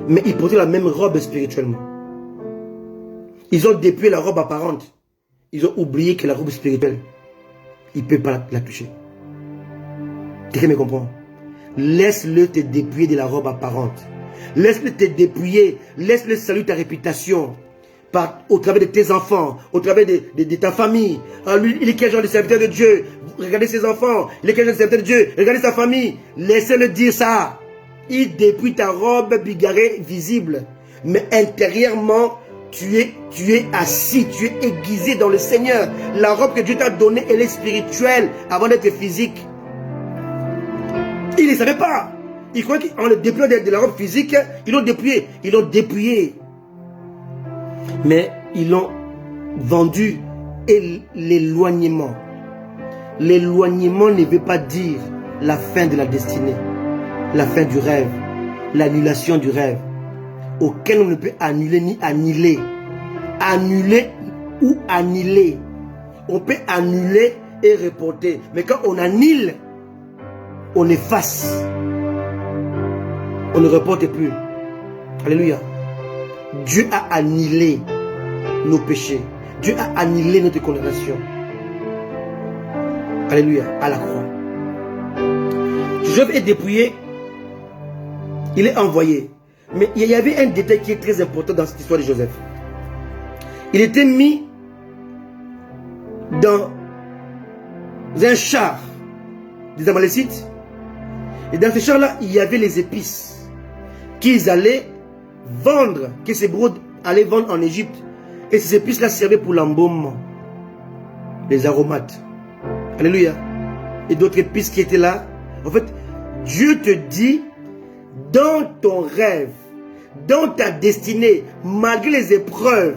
Mais il portait la même robe spirituellement. Ils ont dépouillé la robe apparente. Ils ont oublié que la robe spirituelle, il ne peut pas la toucher. Quelqu'un me comprend? Laisse-le te dépouiller de la robe apparente. Laisse-le te dépouiller. Laisse-le saluer ta réputation. Au travers de tes enfants, au travers de ta famille. Lui, il est quel genre de serviteur de Dieu? Regardez ses enfants. Il est quel genre de serviteur de Dieu? Regardez sa famille. Laissez-le dire ça. Il dépouille ta robe bigarrée visible. Mais intérieurement, tu es assis, tu es aiguisé dans le Seigneur. La robe que Dieu t'a donnée, elle est spirituelle avant d'être physique. Ils ne savaient pas. Ils croyaient qu'en le dépouillant de la robe physique, ils l'ont dépouillé. Ils l'ont dépouillé. Mais ils l'ont vendu. Et l'éloignement. L'éloignement ne veut pas dire la fin de la destinée. La fin du rêve. L'annulation du rêve. Auquel on ne peut annuler ni annihiler. Annuler ou annihiler. On peut annuler et reporter. Mais quand on annule, on efface. On ne reporte plus. Alléluia. Dieu a annihilé nos péchés. Dieu a annihilé notre condamnation. Alléluia. À la croix. Joseph est dépouillé. Il est envoyé. Mais il y avait un détail qui est très important dans cette histoire de Joseph. Il était mis dans un char des Amalécites. Et dans ce char-là, il y avait les épices qu'ils allaient vendre, que ces hébreux allaient vendre en Égypte. Et ces épices-là servaient pour l'embaumement, les aromates. Alléluia. Et d'autres épices qui étaient là. En fait, Dieu te dit, dans ton rêve, dans ta destinée, malgré les épreuves,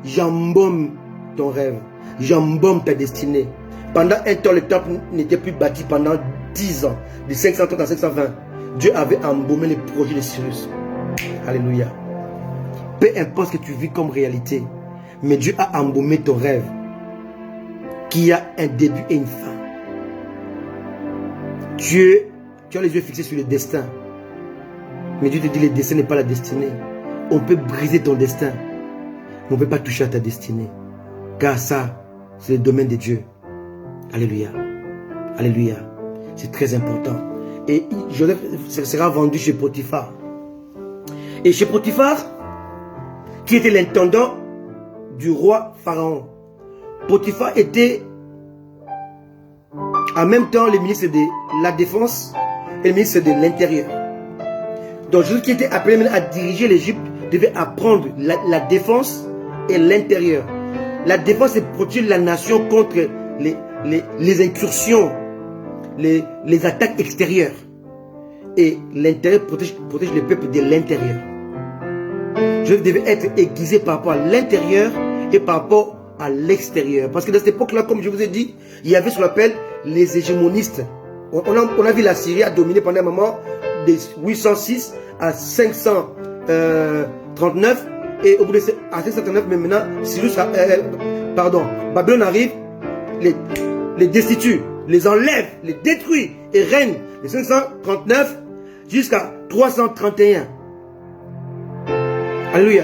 j'embaume ton rêve, j'embaume ta destinée. Pendant un temps, le temple n'était plus bâti pendant 10 ans, de 530 à 520. Dieu avait embaumé les projets de Cyrus. Alléluia. Peu importe ce que tu vis comme réalité, mais Dieu a embaumé ton rêve, qui a un début et une fin. Dieu, tu as les yeux fixés sur le destin. Mais Dieu te dit, le destin n'est pas la destinée. On peut briser ton destin, mais on ne peut pas toucher à ta destinée. Car ça, c'est le domaine de Dieu. Alléluia. Alléluia. C'est très important. Et Joseph sera vendu chez Potiphar. Et chez Potiphar, qui était l'intendant du roi Pharaon. Potiphar était en même temps le ministre de la Défense et le ministre de l'Intérieur. Donc Joseph qui était appelé à diriger l'Égypte devait apprendre la défense et l'intérieur. La défense, c'est protéger la nation contre les incursions, les attaques extérieures. Et l'intérieur protège le peuple de l'intérieur. Joseph devait être aiguisé par rapport à l'intérieur et par rapport à l'extérieur. Parce que dans cette époque-là, comme je vous ai dit, il y avait ce qu'on appelle les hégémonistes. On a vu la Syrie a dominé pendant un moment de 806 à 539. Et au bout de 539, mais maintenant, Babylone arrive, les destitue, les enlève, les détruit et règne de 539 jusqu'à 331. Alléluia.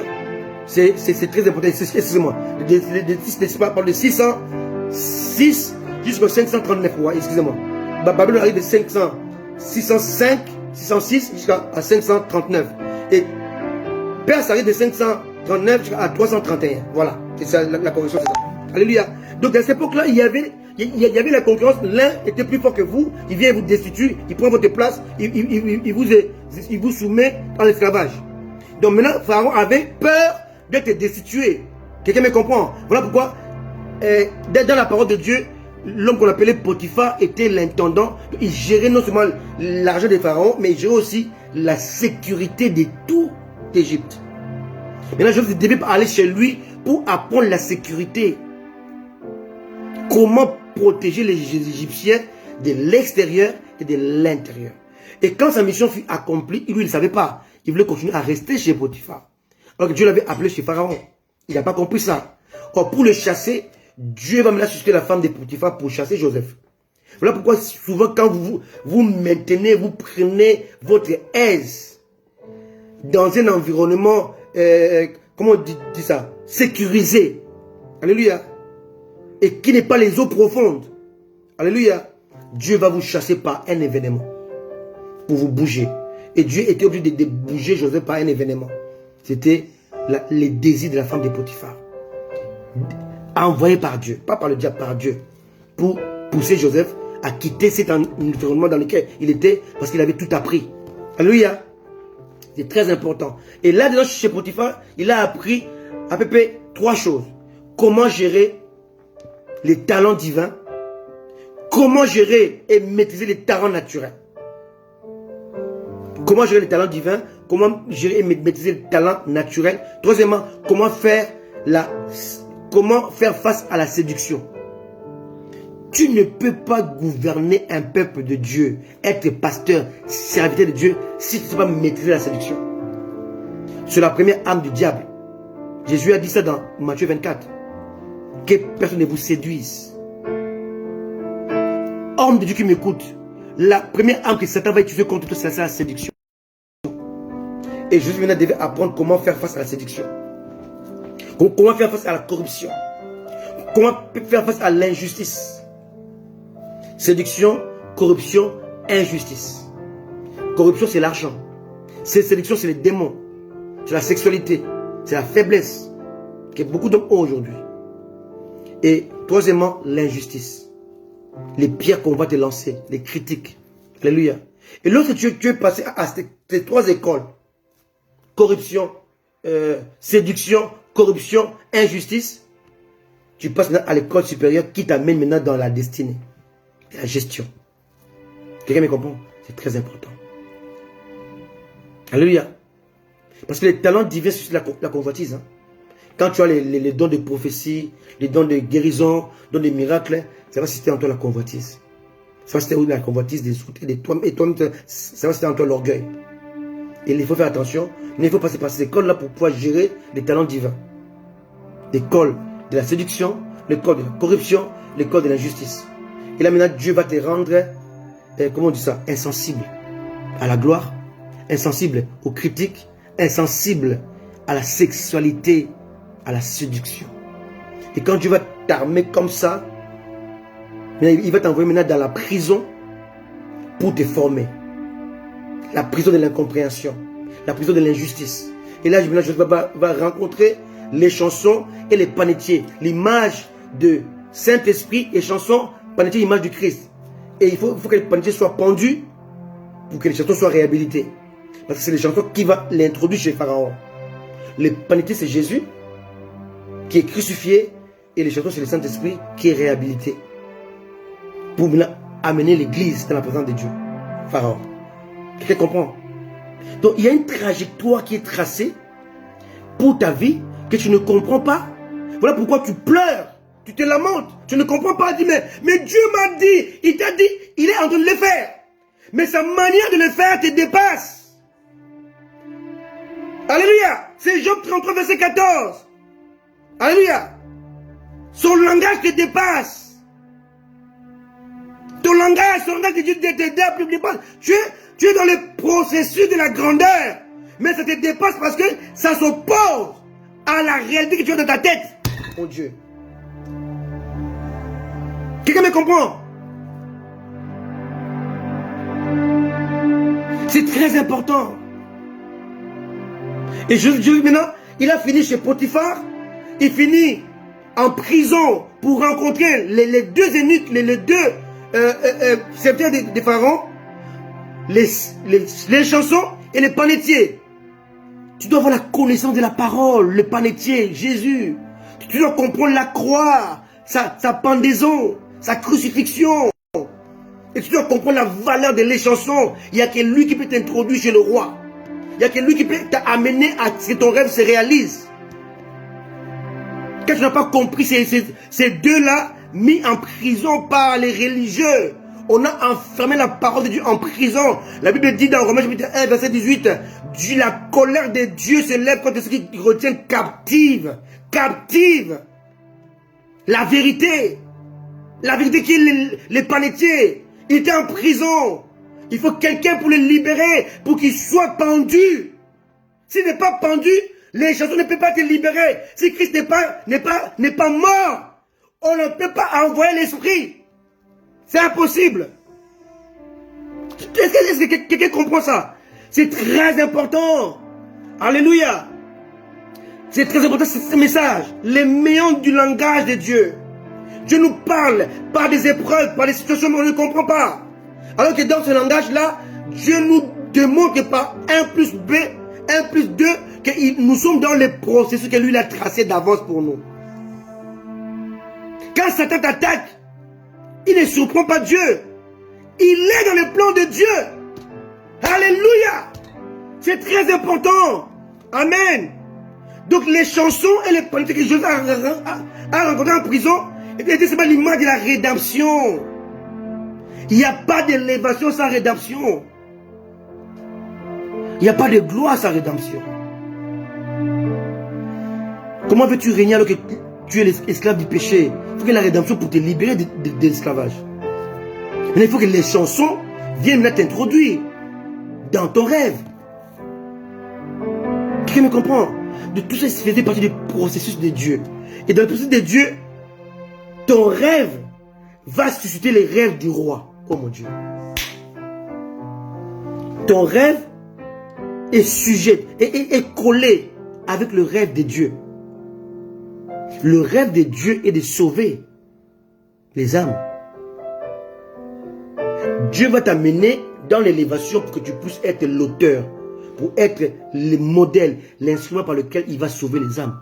C'est très important. Excusez-moi. Le parle de 606 jusqu'à 539. Ouais, excusez-moi. Babylone arrive de 605, 606 jusqu'à 539. Et Perse arrive de 539 jusqu'à 331. Voilà. C'est ça, la correction, c'est ça. Alléluia. Donc à cette époque-là, il y avait la concurrence. L'un était plus fort que vous. Il vient vous destituer. Il prend votre place. Il vous soumet en esclavage. Donc maintenant, Pharaon avait peur d'être destitué. Quelqu'un me comprend? Voilà pourquoi, dans la parole de Dieu, l'homme qu'on appelait Potiphar était l'intendant. Il gérait non seulement l'argent de Pharaon, mais il gérait aussi la sécurité de toute l'Égypte. Maintenant, je devais aller chez lui pour apprendre la sécurité. Comment protéger les Égyptiens de l'extérieur et de l'intérieur. Et quand sa mission fut accomplie, lui, il ne savait pas. Il voulait continuer à rester chez Potiphar. Alors que Dieu l'avait appelé chez Pharaon. Il n'a pas compris ça. Or, pour le chasser, Dieu va maintenant susciter la femme de Potiphar pour chasser Joseph. Voilà pourquoi souvent quand vous maintenez, vous prenez votre aise dans un environnement, comment on dit ça, sécurisé. Alléluia. Et qui n'est pas les eaux profondes. Alléluia. Dieu va vous chasser par un événement pour vous bouger. Et Dieu était obligé de bouger Joseph par un événement. C'était les désirs de la femme de Potiphar. Envoyé par Dieu, pas par le diable, par Dieu. Pour pousser Joseph à quitter cet environnement dans lequel il était, parce qu'il avait tout appris. Alléluia. C'est très important. Et là-dedans, chez Potiphar, il a appris à peu près 3 choses. Comment gérer les talents divins. Comment gérer et maîtriser les talents naturels. Comment gérer les talents divins. Comment gérer et maîtriser les talents naturels. Troisièmement, comment faire face à la séduction. Tu ne peux pas gouverner un peuple de Dieu, être pasteur, serviteur de Dieu, si tu ne sais pas maîtriser la séduction. C'est la première arme du diable. Jésus a dit ça dans Matthieu 24. Que personne ne vous séduise. Homme de Dieu qui m'écoute, la première arme que Satan va utiliser contre toi, c'est la séduction. Et Jésus maintenant devait apprendre comment faire face à la séduction. Comment faire face à la corruption. Comment faire face à l'injustice. Séduction, corruption, injustice. Corruption, c'est l'argent. Ces séductions, c'est les démons. C'est la sexualité. C'est la faiblesse que beaucoup d'hommes ont aujourd'hui. Et troisièmement, l'injustice. Les pierres qu'on va te lancer, les critiques. Alléluia. Et lorsque tu es passé à ces trois écoles, corruption, séduction, corruption, injustice, tu passes à l'école supérieure qui t'amène maintenant dans la destinée, la gestion. Quelqu'un me comprend? C'est très important. Alléluia. Parce que les talents divins suscitent la convoitise. Hein. Quand tu as les dons de prophétie, les dons de guérison, les dons de miracles, ça va susciter en toi la convoitise. Ça va susciter la convoitise des autres et toi, ça va susciter en toi l'orgueil. Et il faut faire attention, mais il faut passer par ces écoles-là pour pouvoir gérer les talents divins. L'école de la séduction, l'école de la corruption, l'école de l'injustice. Et là maintenant, Dieu va te rendre, comment on dit ça, insensible à la gloire, insensible aux critiques, insensible à la sexualité, à la séduction. Et quand Dieu va t'armer comme ça, il va t'envoyer maintenant dans la prison pour te former. La prison de l'incompréhension, la prison de l'injustice. Et là, je va rencontrer les chansons et les panetiers. L'image de Saint-Esprit et chansons, panetiers, l'image du Christ. Et il faut que les panetiers soient pendus pour que les chansons soient réhabilitées. Parce que c'est les chansons qui vont l'introduire chez Pharaon. Les panetiers, c'est Jésus qui est crucifié. Et les chansons, c'est le Saint-Esprit qui est réhabilité. Pour amener l'église dans la présence de Dieu. Pharaon. Quelqu'un comprend? Donc il y a une trajectoire qui est tracée pour ta vie que tu ne comprends pas. Voilà pourquoi tu pleures, tu te lamentes, tu ne comprends pas. Tu dis mais Dieu m'a dit, il t'a dit, il est en train de le faire. Mais sa manière de le faire te dépasse. Alléluia. C'est Job 33 verset 14. Alléluia. Son langage te dépasse. Ton langage de Dieu te dépasse. Tu es dans le processus de la grandeur. Mais ça te dépasse parce que ça s'oppose à la réalité que tu as dans ta tête. Mon Dieu. Quelqu'un me comprend? C'est très important. Et maintenant, il a fini chez Potiphar. Il finit en prison pour rencontrer les deux eunuques, les deux serviteurs de Pharaon. Les chansons et les panetiers. Tu dois avoir la connaissance de la parole, le panetier, Jésus. Tu dois comprendre la croix, sa pendaison, sa crucifixion. Et tu dois comprendre la valeur de les chansons. Il n'y a que lui qui peut t'introduire chez le roi. Il n'y a que lui qui peut t'amener à ce que ton rêve se réalise. Quand tu n'as pas compris ces deux-là, mis en prison par les religieux, on a enfermé la parole de Dieu en prison. La Bible dit dans Romains chapitre 1, verset 18, la colère de Dieu se lève contre ceux qui retiennent captive la vérité. La vérité qui est les panetiers. Il était en prison. Il faut quelqu'un pour le libérer, pour qu'il soit pendu. S'il n'est pas pendu, les chansons ne peuvent pas te libérer. Si Christ n'est pas mort, on ne peut pas envoyer l'esprit. C'est impossible. Est-ce que quelqu'un comprend ça? C'est très important. Alléluia. C'est très important ce message. Les meilleurs du langage de Dieu. Dieu nous parle par des épreuves, par des situations où on ne comprend pas. Alors que dans ce langage-là, Dieu nous démontre par 1 plus B, 1 plus 2, que nous sommes dans le processus que lui a tracé d'avance pour nous. Quand Satan t'attaque, il ne surprend pas Dieu. Il est dans le plan de Dieu. Alléluia. C'est très important. Amen. Donc les chansons et les politiques que Jésus a rencontrées en prison, c'est pas l'image de la rédemption. Il n'y a pas d'élévation sans rédemption. Il n'y a pas de gloire sans rédemption. Comment veux-tu régner alors que tu es l'esclave du péché? Il faut que la rédemption pour te libérer de l'esclavage. Mais il faut que les chansons viennent maintenant t'introduire dans ton rêve. Quelqu'un me comprend? De tout ça, c'est fait partie du processus de Dieu. Et dans le processus de Dieu, ton rêve va susciter les rêves du roi. Oh mon Dieu. Ton rêve est sujet, est collé avec le rêve de Dieu. Le rêve de Dieu est de sauver les âmes. Dieu va t'amener dans l'élévation pour que tu puisses être l'auteur, pour être le modèle, l'instrument par lequel il va sauver les âmes.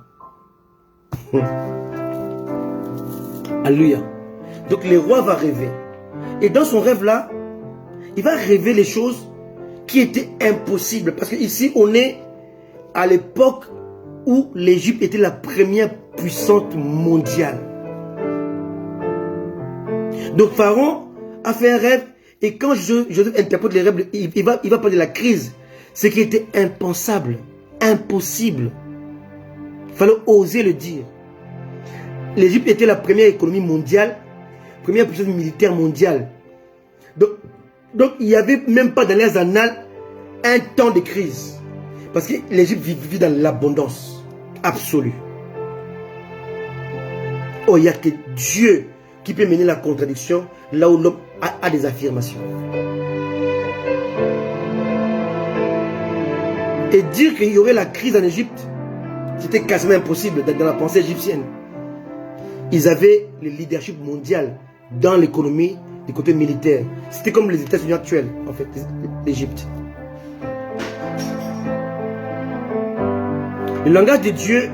Alléluia. Donc le roi va rêver. Et dans son rêve-là, il va rêver les choses qui étaient impossibles. Parce qu'ici, on est à l'époque où l'Égypte était la première puissante mondiale. Donc Pharaon a fait un rêve. Et quand Joseph interprète les rêves, il va parler de la crise. Ce qui était impensable, impossible. Il fallait oser le dire. L'Égypte était la première économie mondiale, première puissance militaire mondiale. Donc il n'y avait même pas dans les annales un temps de crise. Parce que l'Égypte vivait dans l'abondance absolue. Oh, il n'y a que Dieu qui peut mener la contradiction là où l'homme a des affirmations. Et dire qu'il y aurait la crise en Égypte, c'était quasiment impossible dans la pensée égyptienne. Ils avaient le leadership mondial dans l'économie du côté militaire. C'était comme les États-Unis actuels, en fait, l'Égypte. Le langage de Dieu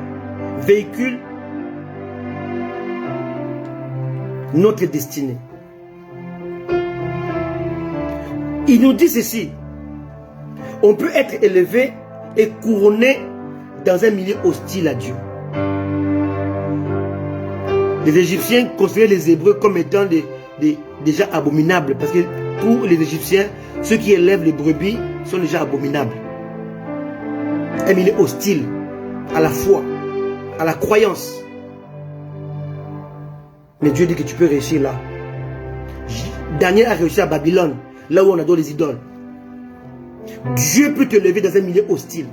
véhicule notre destinée. Il nous dit ceci: on peut être élevé et couronné dans un milieu hostile à Dieu. Les Égyptiens considéraient les Hébreux comme étant déjà abominables, parce que pour les Égyptiens, ceux qui élèvent les brebis sont déjà abominables. Un milieu hostile à la foi, à la croyance. Mais Dieu dit que tu peux réussir là. Daniel a réussi à Babylone, là où on adore les idoles. Dieu peut te lever dans un milieu hostile.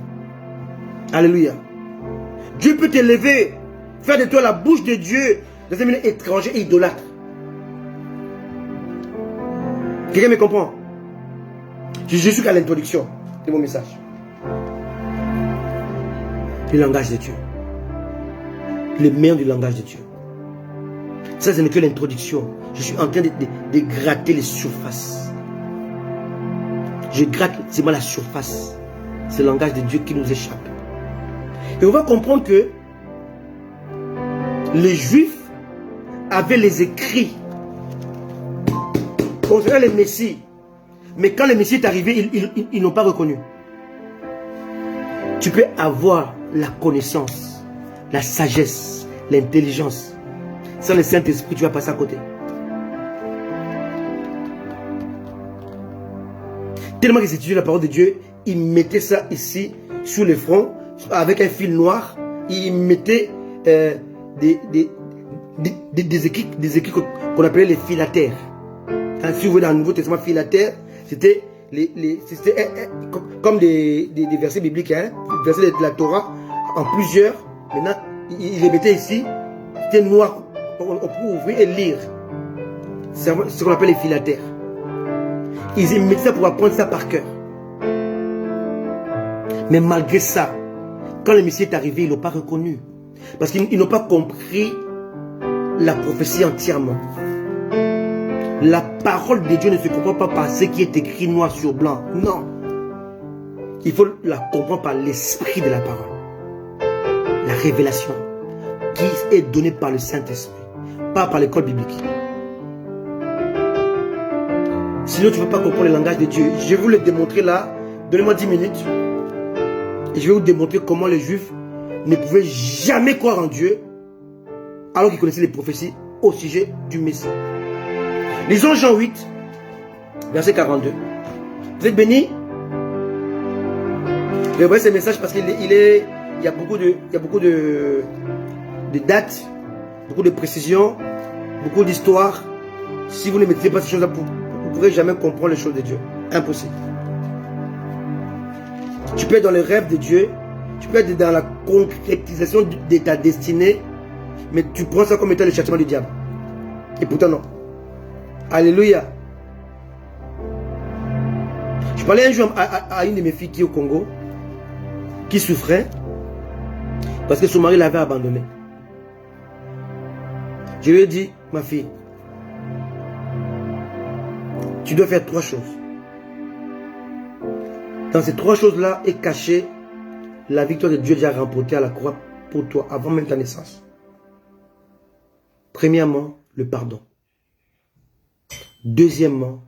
Alléluia. Dieu peut te lever, faire de toi la bouche de Dieu dans un milieu étranger et idolâtre. Quelqu'un me comprend? Je suis qu'à l'introduction de mon message. Le langage de Dieu. Le meilleur du langage de Dieu. Ça, ce n'est que l'introduction. Je suis en train de gratter les surfaces. Je gratte seulement la surface. C'est le langage de Dieu qui nous échappe. Et on va comprendre que les Juifs avaient les écrits concernant le Messie. Mais quand le Messie est arrivé, ils n'ont pas reconnu. Tu peux avoir la connaissance, la sagesse, l'intelligence. Sans le Saint-Esprit, tu vas passer à côté. Tellement qu'ils étudiaient la parole de Dieu, ils mettaient ça ici, sur le front, avec un fil noir. Ils mettaient des écrits qu'on appelait les filatères. Quand si vous voyez dans le Nouveau Testament, filatères, c'était comme des versets bibliques, hein, des versets de la Torah, en plusieurs. Maintenant, ils les mettaient ici. C'était noir. On peut ouvrir et lire. C'est ce qu'on appelle les filatères. Ils mettaient ça pour apprendre ça par cœur. Mais malgré ça, quand le Messie est arrivé, ils ne l'ont pas reconnu. Parce qu'ils n'ont pas compris la prophétie entièrement. La parole de Dieu ne se comprend pas par ce qui est écrit noir sur blanc. Non. Il faut la comprendre par l'esprit de la parole. La révélation qui est donnée par le Saint-Esprit. Pas par l'école biblique. Sinon tu ne peux pas comprendre le langage de Dieu. Je vais vous le démontrer là. Donnez-moi 10 minutes. Et je vais vous démontrer comment les Juifs ne pouvaient jamais croire en Dieu alors qu'ils connaissaient les prophéties au sujet du Messie. Lisons Jean 8, verset 42. Vous êtes bénis? Je vais envoyer ce message parce qu'il y a beaucoup de dates, beaucoup de précisions, beaucoup d'histoires. Si vous ne maîtrisez pas ces choses-là, vous ne pourrez jamais comprendre les choses de Dieu. Impossible. Tu peux être dans le rêve de Dieu, tu peux être dans la concrétisation de ta destinée, mais tu prends ça comme étant le châtiment du diable. Et pourtant non. Alléluia. Je parlais un jour à une de mes filles qui est au Congo. qui souffrait parce que son mari l'avait abandonnée. Je lui ai dit, ma fille, tu dois faire 3 choses. Dans ces 3 choses-là est cachée la victoire de Dieu déjà remportée à la croix pour toi avant même ta naissance. Premièrement, le pardon. Deuxièmement,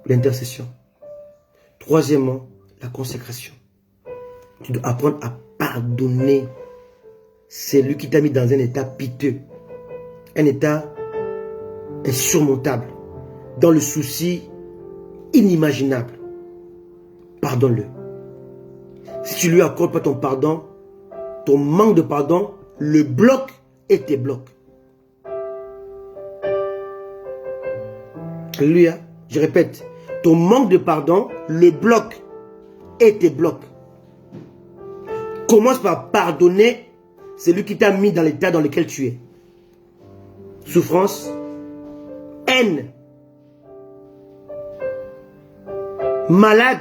l'intercession. Troisièmement, la consécration. Tu dois apprendre à pardonner. C'est lui qui t'a mis dans un état piteux. Un état insurmontable. Dans le souci inimaginable. Pardonne-le. Si tu lui accordes pas ton pardon, ton manque de pardon le bloque et te bloque. Alléluia. Je répète, ton manque de pardon le bloque et te bloque. Commence par pardonner celui qui t'a mis dans l'état dans lequel tu es. Souffrance, haine, malade,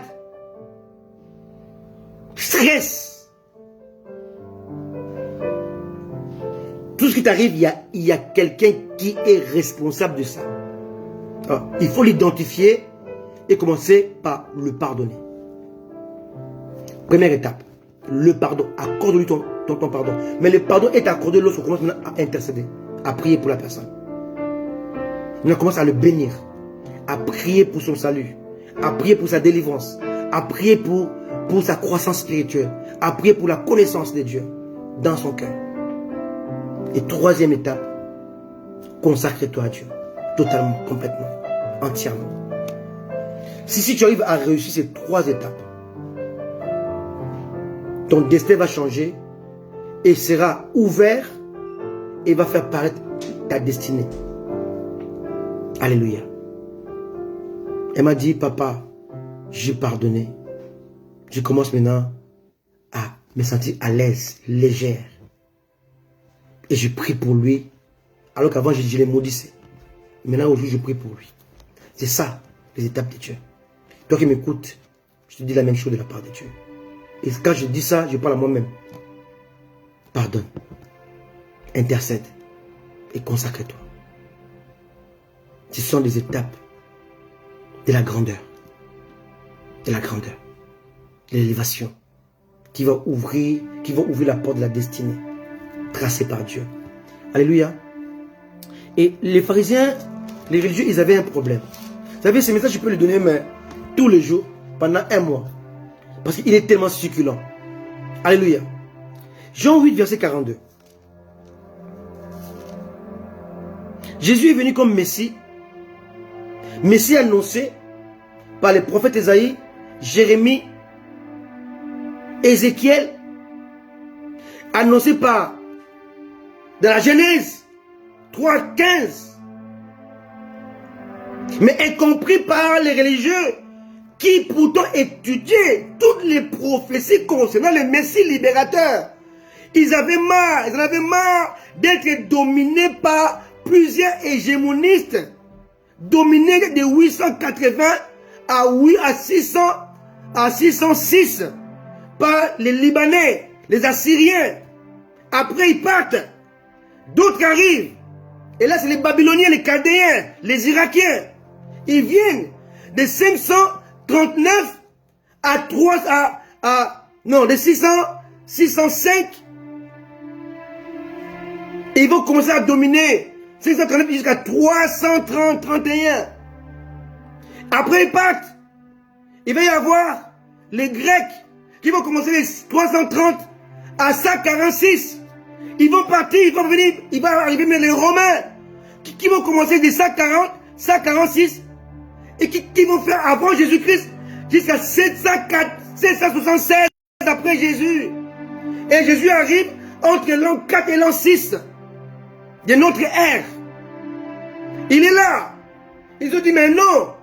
stress. Tout ce qui t'arrive, il y a quelqu'un qui est responsable de ça. Alors, il faut l'identifier et commencer par le pardonner. Première étape, le pardon. Accorde-lui ton pardon. Mais le pardon est accordé lorsqu'on commence maintenant à intercéder, à prier pour la personne. On commence à le bénir, à prier pour son salut, à prier pour sa délivrance, à prier pour sa croissance spirituelle, à prier pour la connaissance de Dieu dans son cœur. Et troisième étape, consacre-toi à Dieu, totalement, complètement, entièrement. Si tu arrives à réussir ces 3 étapes, ton destin va changer et sera ouvert et va faire paraître ta destinée. Alléluia. Elle m'a dit, papa, j'ai pardonné. Je commence maintenant à me sentir à l'aise, légère. Et je prie pour lui. Alors qu'avant, je les maudissais. Maintenant, aujourd'hui, je prie pour lui. C'est ça, les étapes de Dieu. Toi qui m'écoutes, je te dis la même chose de la part de Dieu. Et quand je dis ça, je parle à moi-même. Pardonne. Intercède. Et consacre-toi. Ce sont des étapes de la grandeur. De la grandeur. De l'élévation. Qui va ouvrir la porte de la destinée. Tracée par Dieu. Alléluia. Et les pharisiens, les religieux, ils avaient un problème. Vous savez, ce message, je peux le donner mais, tous les jours, pendant 1 mois. Parce qu'il est tellement succulent. Alléluia. Jean 8, verset 42. Jésus est venu comme Messie. Messie annoncé par les prophètes Ésaïe, Jérémie, Ézéchiel, annoncé par dans la Genèse 3:15, mais incompris par les religieux qui pourtant étudiaient toutes les prophéties concernant le Messie libérateur. Ils en avaient marre d'être dominés par plusieurs hégémonistes, dominés de 880 à 606 par les Libanais, les Assyriens. Après ils partent, d'autres arrivent. Et là c'est les Babyloniens, les Chaldéens, les Irakiens. Ils viennent de 539 de 605. Et ils vont commencer à dominer 539 jusqu'à 331. Après ils partent. Il va y avoir les Grecs qui vont commencer les 330 à 146. Ils vont partir, ils vont venir, il va arriver mais les Romains qui vont commencer de 140, 146 et qui vont faire avant Jésus-Christ jusqu'à 776 après Jésus. Et Jésus arrive entre l'an 4 et l'an 6 de notre ère. Il est là. Ils ont dit mais non,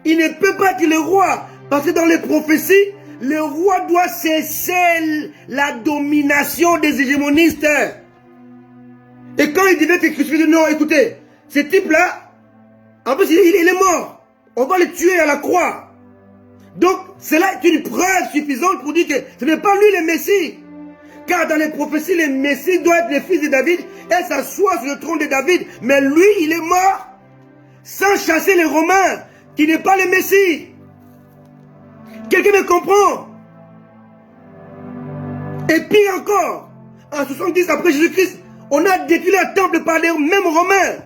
il ne peut pas être le roi parce que dans les prophéties, le roi doit cesser la domination des hégémonistes. Et quand il devait être crucifié, non, écoutez, ce type-là, en plus, il est mort. On va le tuer à la croix. Donc, cela est une preuve suffisante pour dire que ce n'est pas lui le Messie. Car dans les prophéties, le Messie doit être le fils de David et s'asseoir sur le trône de David. Mais lui, il est mort sans chasser les Romains, qui n'est pas le Messie. Quelqu'un me comprend? Et pire encore, en 70 après Jésus-Christ, on a détruit le temple par les mêmes Romains.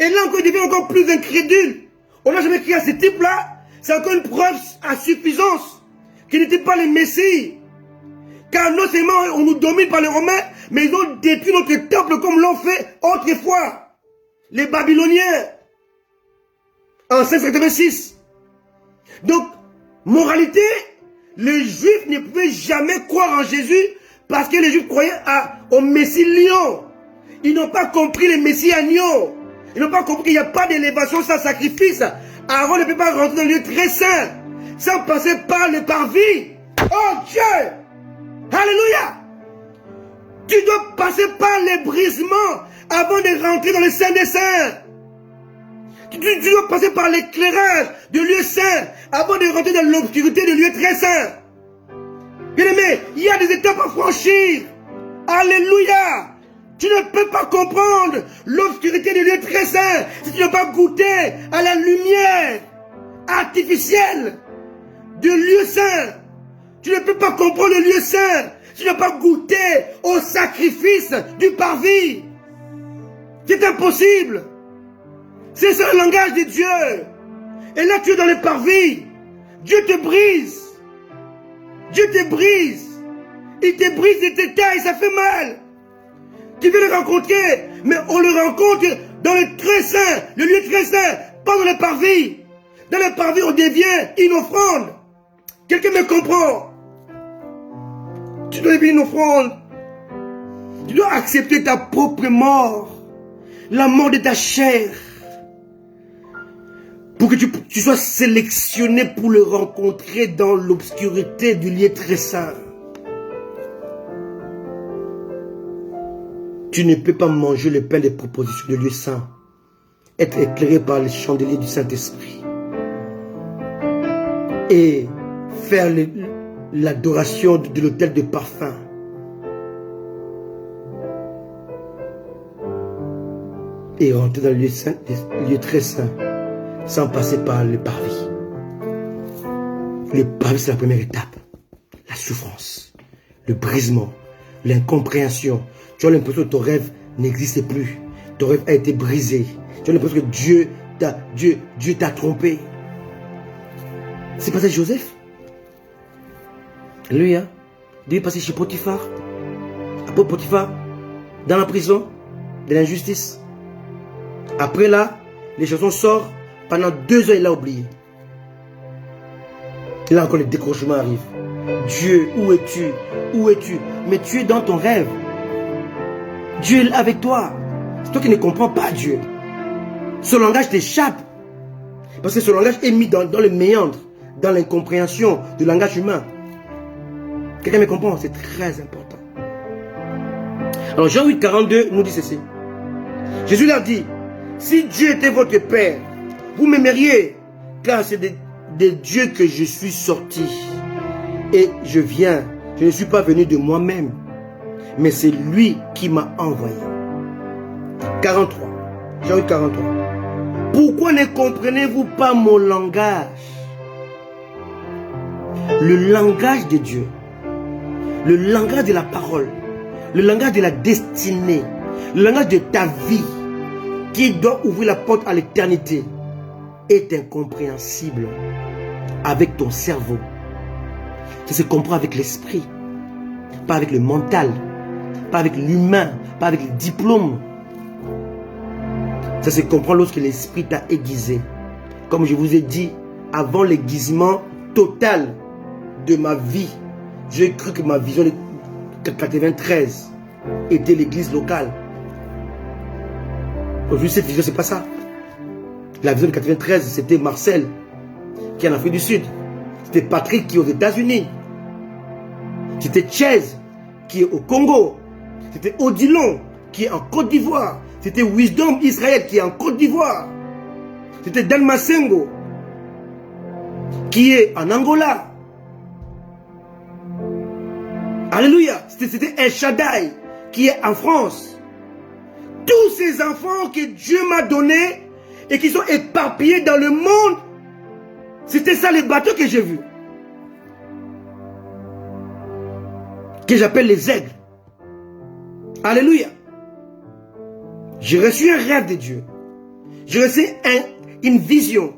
Et là encore, il devient encore plus incrédule. On n'a jamais crié à ce type-là. C'est encore une preuve à suffisance qu'il n'était pas le Messie. Car non seulement on nous domine par les Romains, mais ils ont détruit notre temple comme l'ont fait autrefois les Babyloniens en 586. Donc, moralité, les Juifs ne pouvaient jamais croire en Jésus parce que les Juifs croyaient au Messie lion. Ils n'ont pas compris le Messie agneau. Ils n'ont pas compris qu'il n'y a pas d'élévation sans sacrifice. Aaron ne peut pas rentrer dans le lieu très saint sans passer par le parvis. Oh Dieu! Alléluia! Tu dois passer par les brisements avant de rentrer dans le Saint des Saints. Tu dois passer par l'éclairage du lieu saint avant de rentrer dans l'obscurité du lieu très saint. Bien-aimé, il y a des étapes à franchir. Alléluia! Tu ne peux pas comprendre l'obscurité du lieu très saint si tu n'as pas goûté à la lumière artificielle du lieu saint. Tu ne peux pas comprendre le lieu saint si tu n'as pas goûté au sacrifice du parvis. C'est impossible. C'est ça le langage de Dieu. Et là tu es dans le parvis. Dieu te brise. Dieu te brise. Il te brise de tes tailles, ça fait mal. Tu veux le rencontrer, mais on le rencontre dans le très saint, le lieu très saint, pas dans le parvis. Dans le parvis, on devient une offrande. Quelqu'un me comprend? Tu dois devenir une offrande. Tu dois accepter ta propre mort, la mort de ta chair, pour que tu sois sélectionné pour le rencontrer dans l'obscurité du lieu très saint. Tu ne peux pas manger le pain des propositions de lieu saint, être éclairé par les chandeliers du Saint-Esprit et faire l'adoration de l'autel de parfum. Et rentrer dans le lieu très saint sans passer par le parvis. Le parvis, c'est la première étape. La souffrance, le brisement, l'incompréhension. Tu as l'impression que ton rêve n'existe plus. Ton rêve a été brisé. Tu as l'impression que Dieu t'a trompé. C'est passé Joseph. Alléluia. Dieu est passé chez Potiphar. Après Potiphar, dans la prison de l'injustice. Après là, les chansons sortent. Pendant 2 ans, il l'a oublié. Et là encore, le décrochement arrive. Dieu, où es-tu? Où es-tu? Mais tu es dans ton rêve. Dieu est avec toi. C'est toi qui ne comprends pas Dieu. Ce langage t'échappe. Parce que ce langage est mis dans le méandre, dans l'incompréhension du langage humain. Quelqu'un me comprend? C'est très important. Alors Jean 8, 42 nous dit ceci. Jésus leur dit, si Dieu était votre Père, vous m'aimeriez, car c'est de Dieu que je suis sorti. Et je viens. Je ne suis pas venu de moi-même, mais c'est lui qui m'a envoyé. 43. Jean 8, 43. Pourquoi ne comprenez-vous pas mon langage? Le langage de Dieu, le langage de la parole, le langage de la destinée, le langage de ta vie, qui doit ouvrir la porte à l'éternité, est incompréhensible avec ton cerveau. Ça se comprend avec l'esprit, pas avec le mental, pas avec l'humain, pas avec le diplôme. Ça se comprend lorsque l'esprit t'a aiguisé. Comme je vous ai dit, avant l'aiguisement total de ma vie, j'ai cru que ma vision de 93 était l'église locale. Aujourd'hui, cette vision, c'est pas ça. La vision de 93, c'était Marcel, qui est en Afrique du Sud. C'était Patrick, qui est aux États-Unis. C'était Chez, qui est au Congo. C'était Odilon, qui est en Côte d'Ivoire. C'était Wisdom Israël, qui est en Côte d'Ivoire. C'était Dan Masengo, qui est en Angola. Alléluia. C'était El Shaddai qui est en France. Tous ces enfants que Dieu m'a donnés et qui sont éparpillés dans le monde, c'était ça les bateaux que j'ai vus. Que j'appelle les aigles. Alléluia. J'ai reçu un rêve de Dieu. J'ai reçu une vision.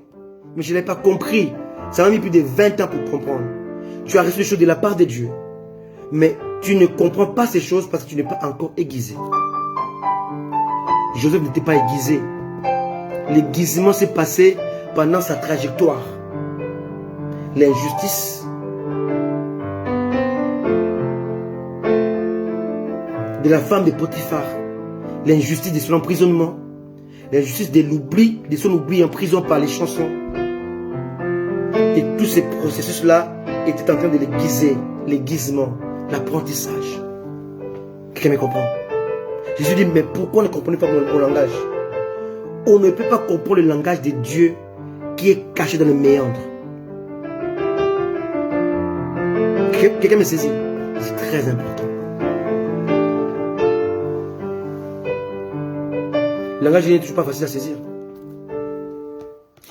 Mais je n'ai pas compris. Ça m'a mis plus de 20 ans pour comprendre. Tu as reçu des choses de la part de Dieu. Mais tu ne comprends pas ces choses parce que tu n'es pas encore aiguisé. Joseph n'était pas aiguisé. L'aiguisement s'est passé pendant sa trajectoire. L'injustice de la femme de Potiphar, l'injustice de son emprisonnement, l'injustice de l'oubli, de son oubli en prison par les chansons. Et tous ces processus-là étaient en train de l'aiguiser, l'aiguisement, l'apprentissage. Quelqu'un me comprend? Jésus dit, mais pourquoi ne comprenez pas mon langage? On ne peut pas comprendre le langage de Dieu qui est caché dans le méandre. Quelqu'un me saisit? C'est très important. Le langage n'est toujours pas facile à saisir.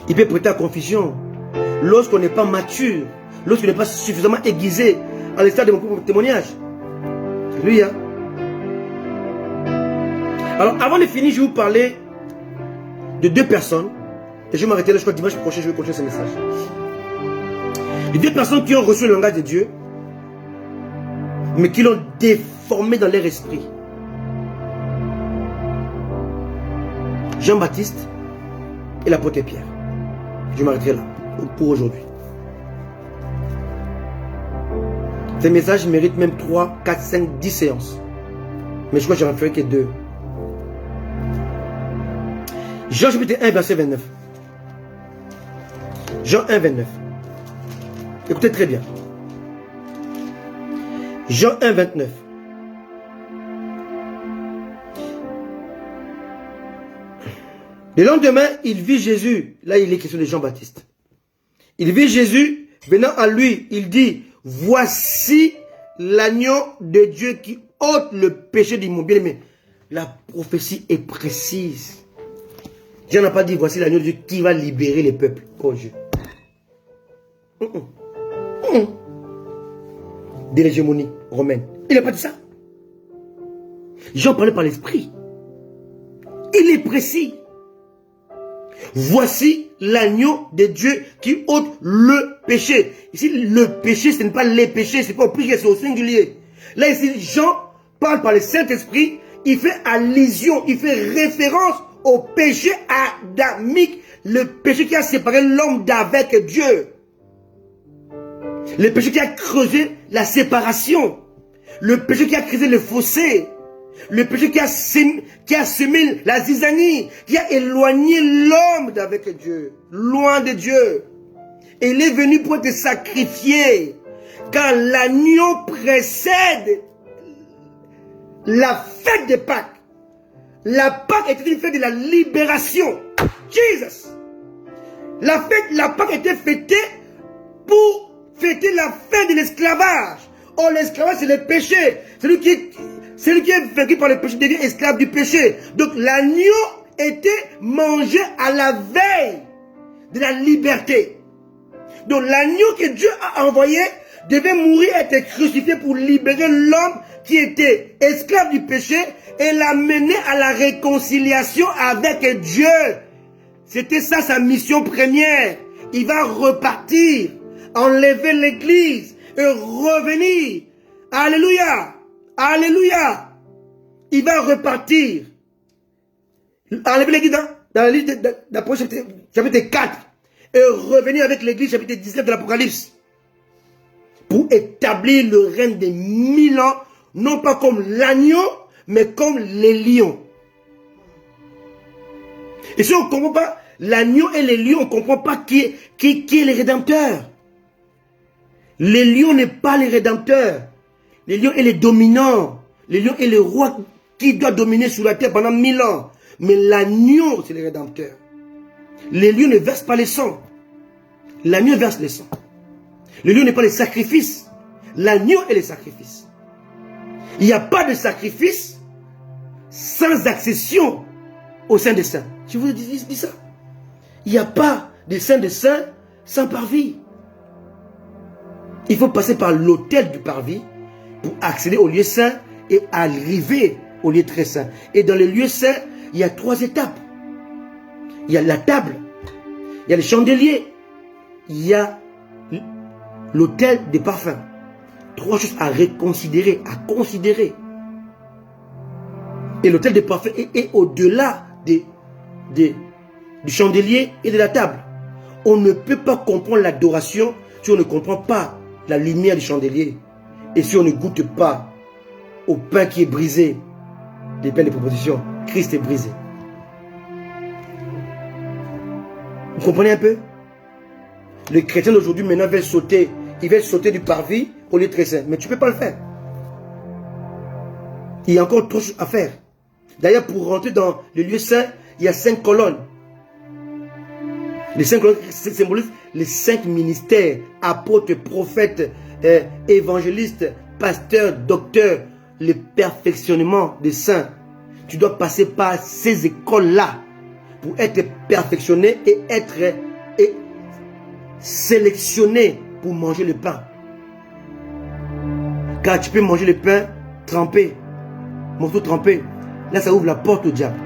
Il peut prêter à confusion. Lorsqu'on n'est pas mature, lorsqu'on n'est pas suffisamment aiguisé, à l'instar de mon propre témoignage. Alléluia. Alors, avant de finir, je vais vous parler de deux personnes. Et je vais m'arrêter là, je crois que dimanche prochain, je vais continuer ce message. Les deux personnes qui ont reçu le langage de Dieu, mais qui l'ont déformé dans leur esprit. Jean-Baptiste et l'apôtre Pierre. Je m'arrêterai là pour aujourd'hui. Ces messages méritent même 3, 4, 5, 10 séances. Mais je crois que j'en ferai que 2. Jean chapitre 1, verset 29. Jean 1, 29. Écoutez très bien. Jean 1, 29. Le lendemain, il vit Jésus. Là, il est question de Jean-Baptiste. Il vit Jésus venant à lui. Il dit, voici l'agneau de Dieu qui ôte le péché du monde. Bien aimé, la prophétie est précise. Dieu n'a pas dit, voici l'agneau de Dieu qui va libérer les peuples. Oh Dieu. De l'hégémonie romaine. Il n'a pas dit ça. Jean parlait par l'esprit. Il est précis. Voici l'agneau de Dieu qui ôte le péché. Ici, le péché, ce n'est pas les péchés, c'est pas au pluriel, c'est au singulier. Là, ici, Jean parle par le Saint-Esprit, il fait allusion, il fait référence au péché adamique, le péché qui a séparé l'homme d'avec Dieu. Le péché qui a creusé la séparation. Le péché qui a creusé le fossé. Le péché qui a semé la zizanie, qui a éloigné l'homme d'avec Dieu, loin de Dieu. Et il est venu pour te sacrifier, car l'agneau précède la fête de Pâques. La Pâques était une fête de la libération. Jesus! La Pâques était fêtée pour fêter la fin de l'esclavage. Oh, l'esclavage, c'est le péché. Celui qui est vaincu par le péché devient esclave du péché. Donc l'agneau était mangé à la veille de la liberté. Donc l'agneau que Dieu a envoyé devait mourir et être crucifié pour libérer l'homme qui était esclave du péché et l'amener à la réconciliation avec Dieu. C'était ça sa mission première. Il va repartir, enlever l'église et revenir. Alléluia. Alléluia. Il va repartir. Enlever l'église dans la liste d'Apocalypse chapitre 4. Et revenir avec l'église chapitre 19 de l'Apocalypse. Pour établir le règne des 1000 ans. Non pas comme l'agneau, mais comme les lions. Et si on ne comprend pas l'agneau et les lions, on ne comprend pas qui est le rédempteur. Les lions n'est pas les rédempteurs. Les lions est les dominants. Les lions est le roi qui doit dominer sur la terre pendant 1000 ans. Mais l'agneau, c'est le rédempteur. Les lions ne versent pas le sang. L'agneau verse le sang. Le lion n'est pas les sacrifices. L'agneau est le sacrifice. Il n'y a pas de sacrifice sans accession au sein des saints. Je vous dis ça. Il n'y a pas de saint des saints sans parvis. Il faut passer par l'autel du parvis pour accéder au lieu saint et arriver au lieu très saint. Et dans le lieu saint, il y a 3 étapes. Il y a la table, il y a le chandelier, il y a l'autel des parfums. 3 choses à reconsidérer, à considérer. Et l'autel des parfums est au-delà du chandelier et de la table. On ne peut pas comprendre l'adoration si on ne comprend pas la lumière du chandelier. Et si on ne goûte pas au pain qui est brisé, des pains de proposition, Christ est brisé. Vous comprenez un peu? Les chrétiens d'aujourd'hui maintenant veulent sauter. Ils veulent sauter du parvis au lieu très saint. Mais tu ne peux pas le faire. Il y a encore trop à faire. D'ailleurs, pour rentrer dans le lieu saint, il y a 5 colonnes. Les 5 colonnes symbolisent les 5 ministères, apôtres, prophètes, évangélistes, pasteurs, docteurs, le perfectionnement des saints. Tu dois passer par ces écoles-là pour être perfectionné et être sélectionné pour manger le pain. Car tu peux manger le pain trempé, morceau trempé. Là, ça ouvre la porte au diable.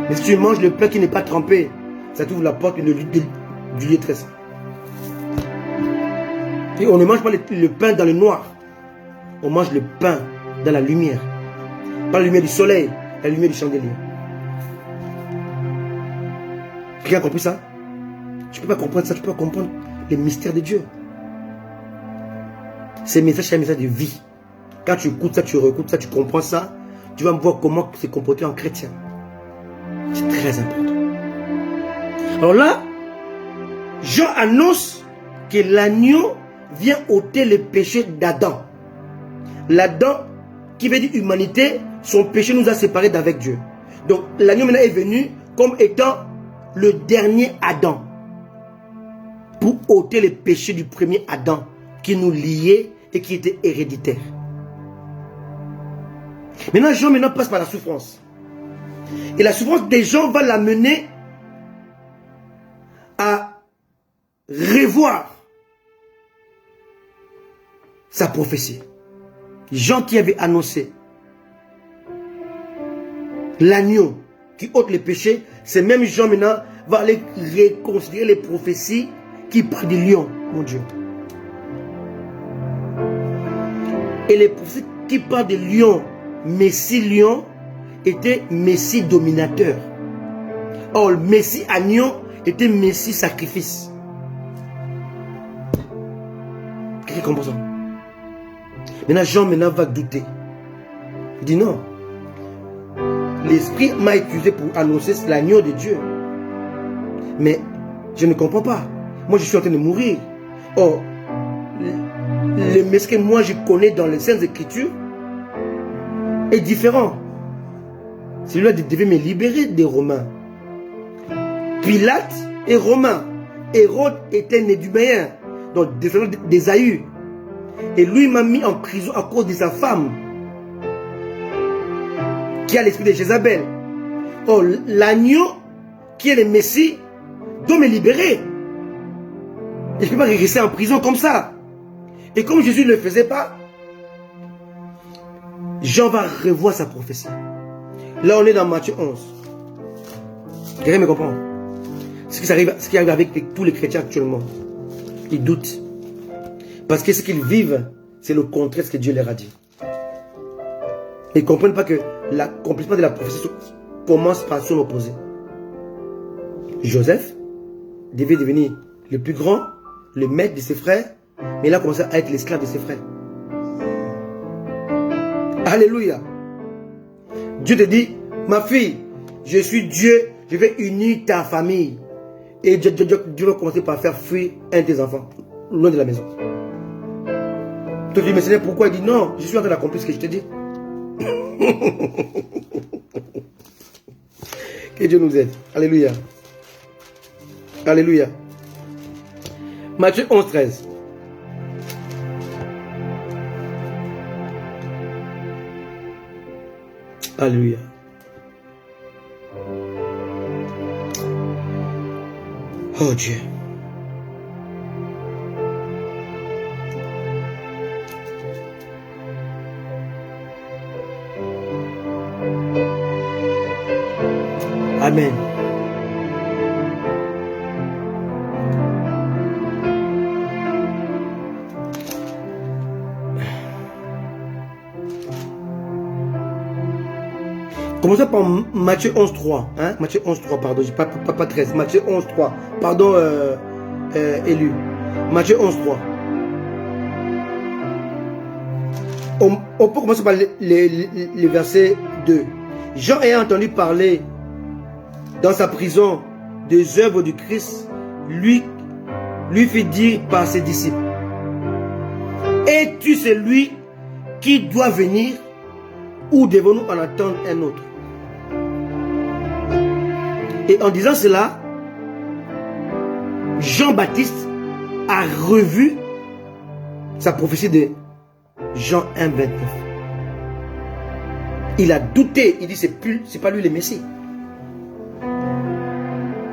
Mais si tu manges le pain qui n'est pas trempé, ça t'ouvre la porte du lieu très saint. Et on ne mange pas le pain dans le noir. On mange le pain dans la lumière. Pas la lumière du soleil, la lumière du chandelier. Quelqu'un a compris ça? Tu ne peux pas comprendre ça, tu peux pas comprendre les mystères de Dieu. Ces messages, c'est un message de vie. Quand tu écoutes ça, tu réécoutes ça, tu comprends ça, tu vas voir comment se comporter en chrétien. C'est très important. Alors là, Jean annonce que l'agneau vient ôter le péché d'Adam. L'Adam, qui veut dire humanité, son péché nous a séparés d'avec Dieu. Donc l'agneau maintenant est venu comme étant le dernier Adam. Pour ôter le péché du premier Adam qui nous liait et qui était héréditaire. Maintenant, Jean passe par la souffrance. Et la souffrance des gens va l'amener à revoir sa prophétie. Jean qui avait annoncé l'agneau qui ôte les péchés, c'est même Jean maintenant va aller reconsidérer les prophéties qui parlent du lion, mon Dieu. Et les prophéties qui parlent du lion, Messie lion, était Messie dominateur. Or, le Messie agneau était Messie sacrifice. Quelqu'un comprend ça? Maintenant, Jean va douter. Il dit non. L'Esprit m'a utilisé pour annoncer l'agneau de Dieu. Mais je ne comprends pas. Moi, je suis en train de mourir. Or, le Messie que moi je connais dans les Saintes Écritures est différent. Celui-là devait me libérer des Romains. Pilate est romain. Hérode était né du Méen, donc descendant d'Ésaü. Et lui m'a mis en prison à cause de sa femme, qui a l'esprit de Jézabel. Or, l'agneau, qui est le Messie, doit me libérer. Et je ne peux pas rester en prison comme ça. Et comme Jésus ne le faisait pas, Jean va revoir sa prophétie. Là, on est dans Matthieu 11. Quelqu'un me comprend? Ce qui arrive avec tous les chrétiens actuellement. Ils doutent. Parce que ce qu'ils vivent, c'est le contraire de ce que Dieu leur a dit. Ils ne comprennent pas que l'accomplissement de la prophétie commence par son opposé. Joseph devait devenir le plus grand, le maître de ses frères, mais il a commencé à être l'esclave de ses frères. Alléluia. Dieu te dit, ma fille, je suis Dieu, je vais unir ta famille. Et Dieu va commencer par faire fuir un de tes enfants, loin de la maison. Toi tu dis, mais Seigneur, pourquoi? Il dit, non, je suis en train d'accomplir ce que je te dis. Que Dieu nous aide. Alléluia. Alléluia. Matthieu 11, 13. Alléluia. Oh Dieu. Amen. Commençons par Matthieu 11.3. Hein? Matthieu 11.3, pardon. Pas 13. Matthieu 11.3. Pardon, élu. Matthieu 11.3. On peut commencer par les versets 2. Jean ayant entendu parler dans sa prison des œuvres du Christ, lui fit dire par ses disciples: es-tu celui qui doit venir, ou devons-nous en attendre un autre? Et en disant cela, Jean-Baptiste a revu sa prophétie de Jean 1, 29. Il a douté, il dit c'est pas lui le Messie.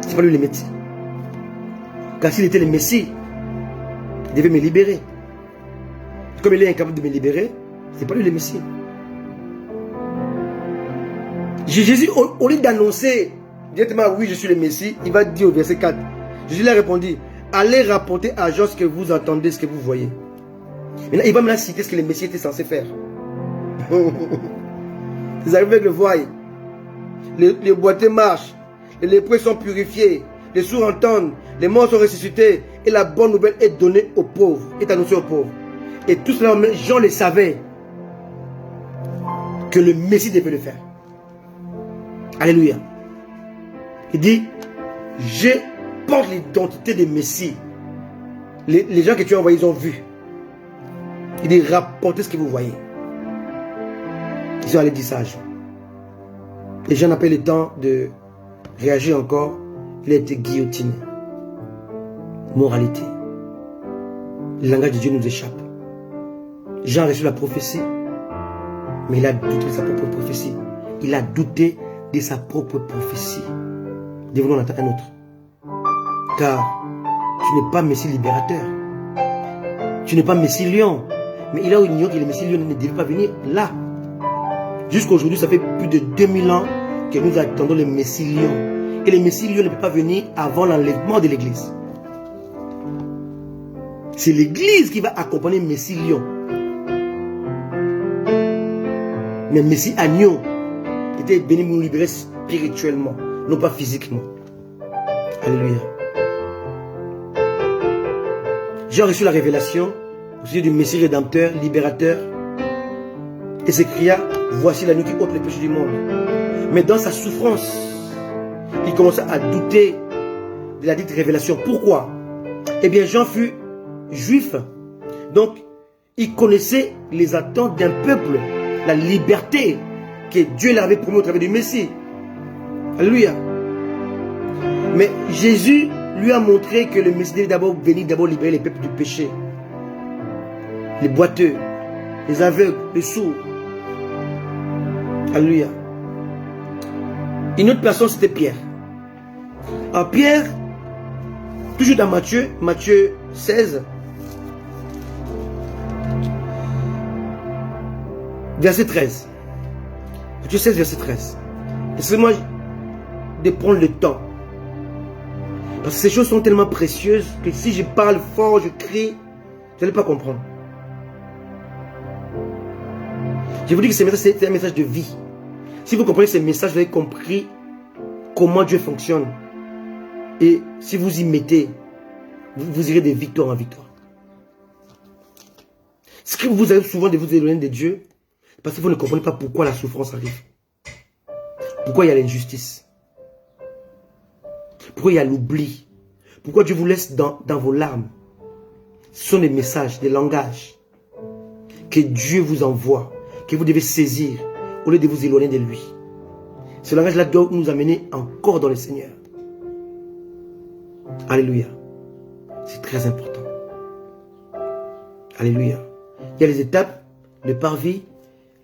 C'est pas lui le Messie. Car s'il était le Messie, il devait me libérer. Comme il est incapable de me libérer, c'est pas lui le Messie. Jésus, au lieu d'annoncer directement oui je suis le Messie, il va dire au verset 4. Jésus lui a répondu: allez rapporter à Jean ce que vous entendez, ce que vous voyez. Maintenant, il va me citer ce que le Messie était censé faire. Ils arrivent avec le voile. Les boiteux marchent. Les lépreux sont purifiés. Les sourds entendent. Les morts sont ressuscités. Et la bonne nouvelle est donnée aux pauvres. Est annoncée aux pauvres. Et tout cela, Jean le savait. Que le Messie devait le faire. Alléluia. Il dit: je porte l'identité des Messie. Les gens que tu as envoyés, ils ont vu. Il dit: rapportez ce que vous voyez. Ils sont allés dire ça à Jean. Et Jean n'a pas eu le temps de réagir encore. Il a été guillotiné. Moralité. Le langage de Dieu nous échappe. Jean a reçu la prophétie, mais il a douté de sa propre prophétie. Il a douté de sa propre prophétie. Devenons en attendre un autre. Car tu n'es pas Messie libérateur. Tu n'es pas Messie lion. Mais il a ignoré que le Messie lion ne devait pas venir là. Jusqu'à aujourd'hui, ça fait plus de 2000 ans que nous attendons le Messie lion. Et le Messie lion ne peut pas venir avant l'enlèvement de l'église. C'est l'église qui va accompagner le Messie lion. Mais Messie agneau était béni pour nous libérer spirituellement, non pas physiquement. Alléluia. J'ai reçu la révélation au sujet du Messie rédempteur, libérateur, et s'écria: voici la nuit qui ôte les péchés du monde. Mais dans sa souffrance, il commença à douter de la dite révélation. Pourquoi? Eh bien, Jean fut juif. Donc, il connaissait les attentes d'un peuple, la liberté que Dieu l'avait promis au travers du Messie. Alléluia. Mais Jésus lui a montré que le Messie devait d'abord venir libérer les peuples du péché. Les boiteux, les aveugles, les sourds. Alléluia. Une autre personne, c'était Pierre. Alors Pierre, toujours dans Matthieu 16, verset 13. Matthieu 16, verset 13. Laissez-moi de prendre le temps. Parce que ces choses sont tellement précieuses que si je parle fort, je crie, vous n'allez pas comprendre. Je vous dis que ce message, c'est un message de vie. Si vous comprenez ce message, vous avez compris comment Dieu fonctionne. Et si vous y mettez, vous irez de victoire en victoire. Ce que vous avez souvent de vous éloigner de Dieu, parce que vous ne comprenez pas pourquoi la souffrance arrive. Pourquoi il y a l'injustice. Pourquoi il y a l'oubli. Pourquoi Dieu vous laisse dans vos larmes. Ce sont des messages, des langages que Dieu vous envoie, que vous devez saisir au lieu de vous éloigner de lui. Ce langage-là doit nous amener encore dans le Seigneur. Alléluia. C'est très important. Alléluia. Il y a les étapes, le parvis,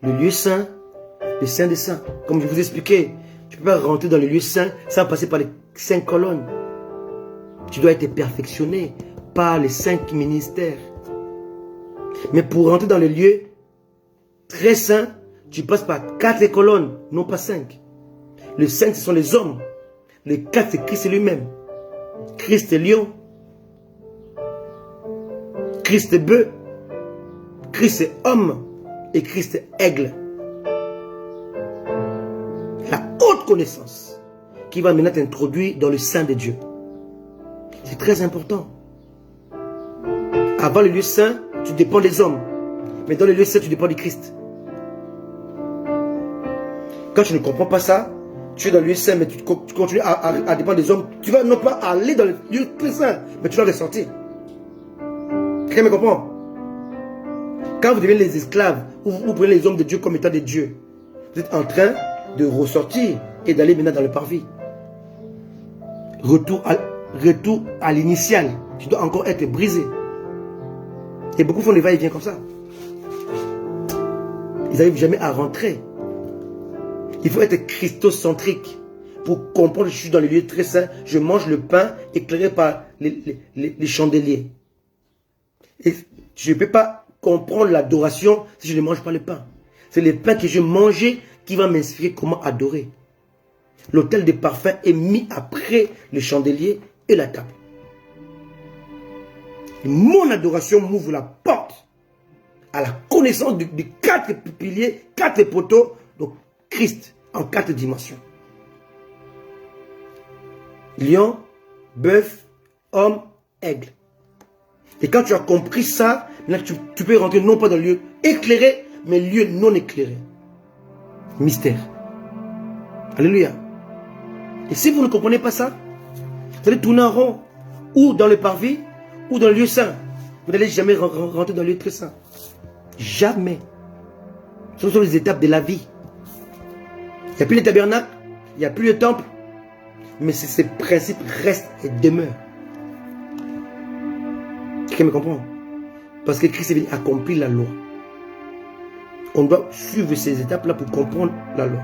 le lieu saint le Saint des Saints. Comme je vous expliquais, tu ne peux pas rentrer dans le lieu saint sans passer par les 5 colonnes. Tu dois être perfectionné par les 5 ministères. Mais pour rentrer dans le lieu très saint, tu passes par 4 colonnes, non pas 5. Le 5, ce sont les hommes. Le 4, c'est Christ lui-même. Christ est lion. Christ est bœuf. Christ est homme. Et Christ est aigle. La haute connaissance qui va maintenant t'introduire dans le sein de Dieu. C'est très important. Avant le lieu saint, tu dépends des hommes. Mais dans le lieu saint, tu dépends du Christ. Quand tu ne comprends pas ça, tu es dans le lieu saint, mais tu continues à dépendre des hommes. Tu vas non pas aller dans le lieu très saint, mais tu vas ressortir. Quelqu'un me comprend? Quand vous devenez les esclaves, ou vous prenez les hommes de Dieu comme étant des dieux, vous êtes en train de ressortir et d'aller maintenant dans le parvis. Retour à l'initial. Tu dois encore être brisé. Et beaucoup font des va-et-vient comme ça. Ils n'arrivent jamais à rentrer. Il faut être christocentrique pour comprendre que je suis dans le lieu très saint. Je mange le pain éclairé par les chandeliers. Et je ne peux pas comprendre l'adoration si je ne mange pas le pain. C'est le pain que je mangeais qui va m'inspirer comment adorer. L'autel de parfum est mis après le chandelier et la table. Et mon adoration m'ouvre la porte à la connaissance de 4 piliers, 4 poteaux, donc Christ en 4 dimensions. Lion, bœuf, homme, aigle. Et quand tu as compris ça, maintenant tu peux rentrer non pas dans le lieu éclairé, mais le lieu non éclairé. Mystère. Alléluia. Et si vous ne comprenez pas ça, vous allez tourner en rond, ou dans le parvis, ou dans le lieu saint. Vous n'allez jamais rentrer dans le lieu très saint. Jamais. Ce sont les étapes de la vie. Il n'y a plus le tabernacle, il n'y a plus le temple, mais ces principes restent et demeurent. Quelqu'un me comprend? Parce que Christ est venu accomplir la loi. On doit suivre ces étapes-là pour comprendre la loi.